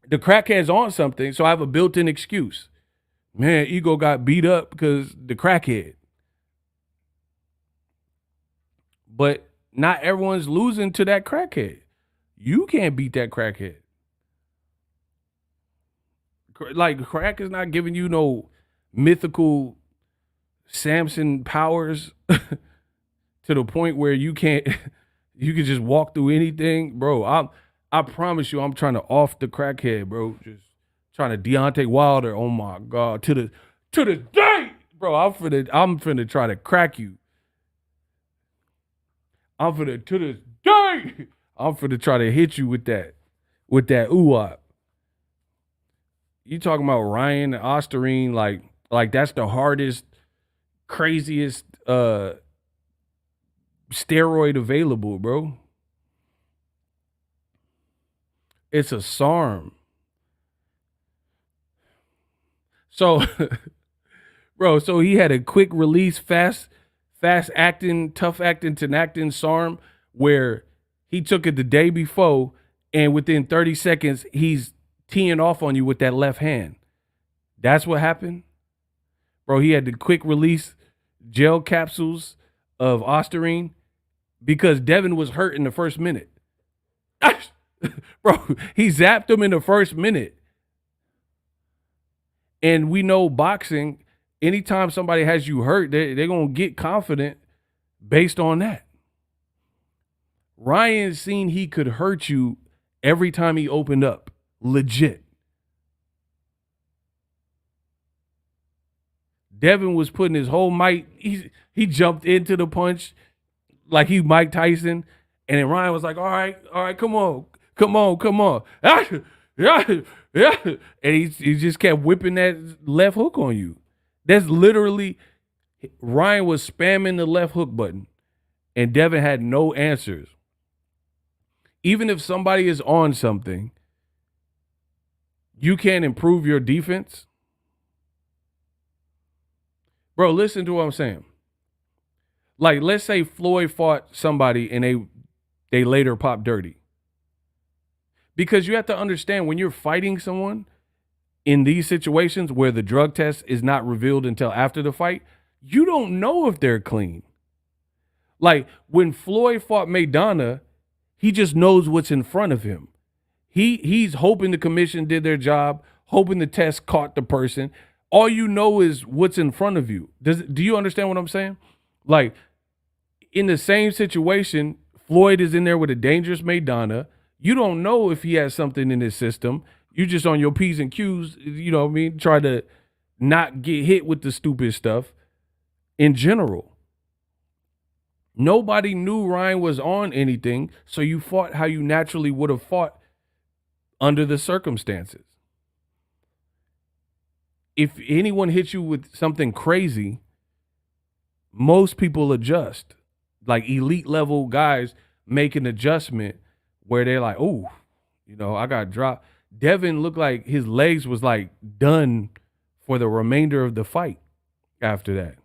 the crackhead's on something, so I have a built-in excuse. Man, ego got beat up because the crackhead. But not everyone's losing to that crackhead. You can't beat that crackhead. Like, crack is not giving you no mythical Samson powers to the point where you can just walk through anything. Bro, I promise you, I'm trying to off the crackhead, bro. Just trying to Deontay Wilder. Oh my God. To the day. Bro, I'm finna try to crack you. To this day, I'm finna try to hit you with that ooh-wop. You talking about Ryan and Osterine, like that's the hardest, craziest steroid available, bro. It's a SARM. So, bro, so he had a quick release, fast acting, tough acting, tenactin SARM, where he took it the day before, and within 30 seconds, he's teeing off on you with that left hand. That's what happened. Bro, he had the quick release gel capsules of Osterine because Devin was hurt in the first minute. Bro, he zapped him in the first minute. And we know boxing, anytime somebody has you hurt, they're going to get confident based on that. Ryan seen he could hurt you every time he opened up. Legit. Devin was putting his whole might. He jumped into the punch like he Mike Tyson. And then Ryan was like, all right, come on. And he just kept whipping that left hook on you. That's literally, Ryan was spamming the left hook button, and Devin had no answers. Even if somebody is on something, you can't improve your defense. Bro, listen to what I'm saying. Like, let's say Floyd fought somebody and they later popped dirty. Because you have to understand, when you're fighting someone in these situations where the drug test is not revealed until after the fight, you don't know if they're clean. Like, when Floyd fought Maidana, he just knows what's in front of him. He's hoping the commission did their job, hoping the test caught the person. All you know is what's in front of you. Do you understand what I'm saying? Like, in the same situation, Floyd is in there with a dangerous Maidana. You don't know if he has something in his system. You just on your P's and Q's, you know what I mean? Try to not get hit with the stupid stuff in general. Nobody knew Ryan was on anything, so you fought how you naturally would have fought under the circumstances. If anyone hits you with something crazy, most people adjust. Like elite level guys make an adjustment where they're like, oh, I got dropped. Devin looked like his legs was like done for the remainder of the fight after that.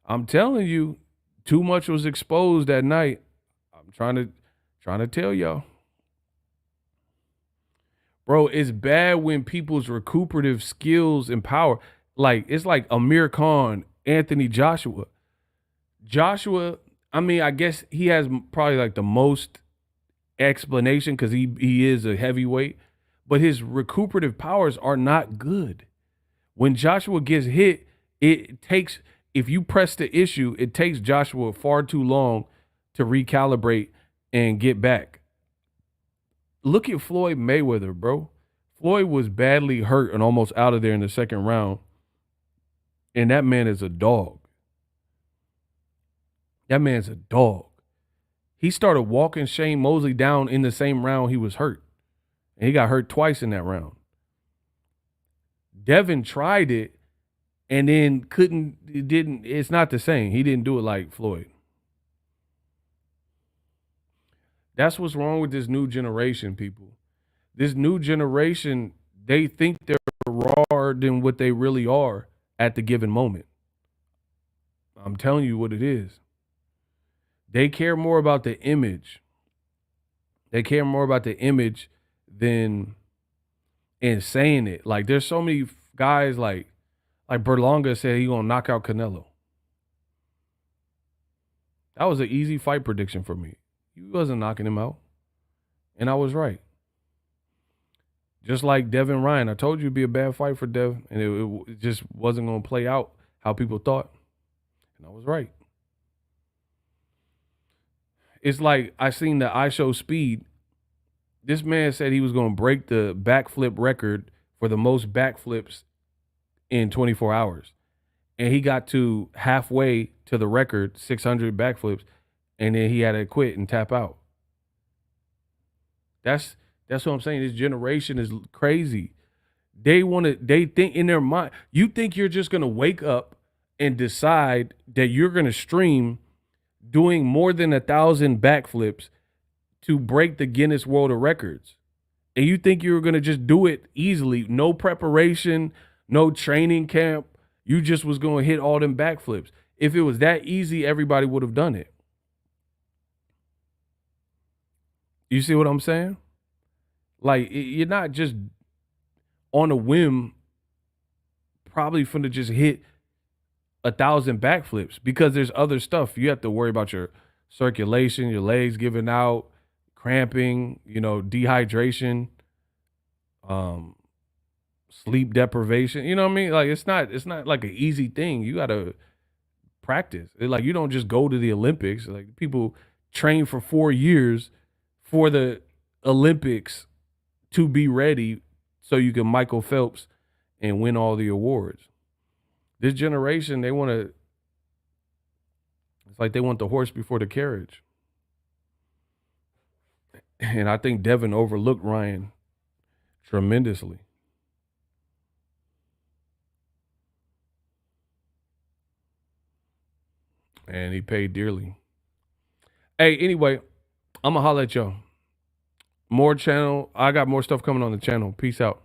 I'm telling you, too much was exposed that night. I'm trying to tell y'all. Bro, it's bad when people's recuperative skills and power, like it's like Amir Khan, Anthony Joshua. I mean, I guess he has probably like the most explanation because he is a heavyweight, but his recuperative powers are not good. When Joshua gets hit, it takes, if you press the issue, it takes Joshua far too long to recalibrate and get back. Look at Floyd Mayweather, bro. Floyd was badly hurt and almost out of there in the second round. And that man is a dog. That man's a dog. He started walking Shane Mosley down in the same round he was hurt. And he got hurt twice in that round. Devin tried it and then it's not the same. He didn't do it like Floyd. That's what's wrong with this new generation, people. This new generation, they think they're rawer than what they really are at the given moment. I'm telling you what it is. They care more about the image. They care more about the image than in saying it. Like there's so many guys like Berlanga said he gonna knock out Canelo. That was an easy fight prediction for me. He wasn't knocking him out. And I was right. Just like Devin Ryan. I told you it'd be a bad fight for Dev, and it just wasn't going to play out how people thought. And I was right. It's like I seen the I Show Speed. This man said he was going to break the backflip record for the most backflips in 24 hours. And he got to halfway to the record, 600 backflips, and then he had to quit and tap out. That's what I'm saying. This generation is crazy. They think in their mind, you think you're just going to wake up and decide that you're going to stream doing more than 1,000 backflips to break the Guinness World of Records. And you think you're going to just do it easily. No preparation, no training camp. You just was going to hit all them backflips. If it was that easy, everybody would have done it. You see what I'm saying? Like, you're not just on a whim probably finna just hit 1,000 backflips because there's other stuff. You have to worry about your circulation, your legs giving out, cramping, dehydration, sleep deprivation. You know what I mean? Like, it's not like an easy thing. You got to practice. Like, you don't just go to the Olympics. Like, people train for 4 years for the Olympics to be ready so you can Michael Phelps and win all the awards. This generation, it's like they want the horse before the carriage. And I think Devin overlooked Ryan tremendously. And he paid dearly. Hey, anyway, I'm going to holler at y'all. More channel. I got more stuff coming on the channel. Peace out.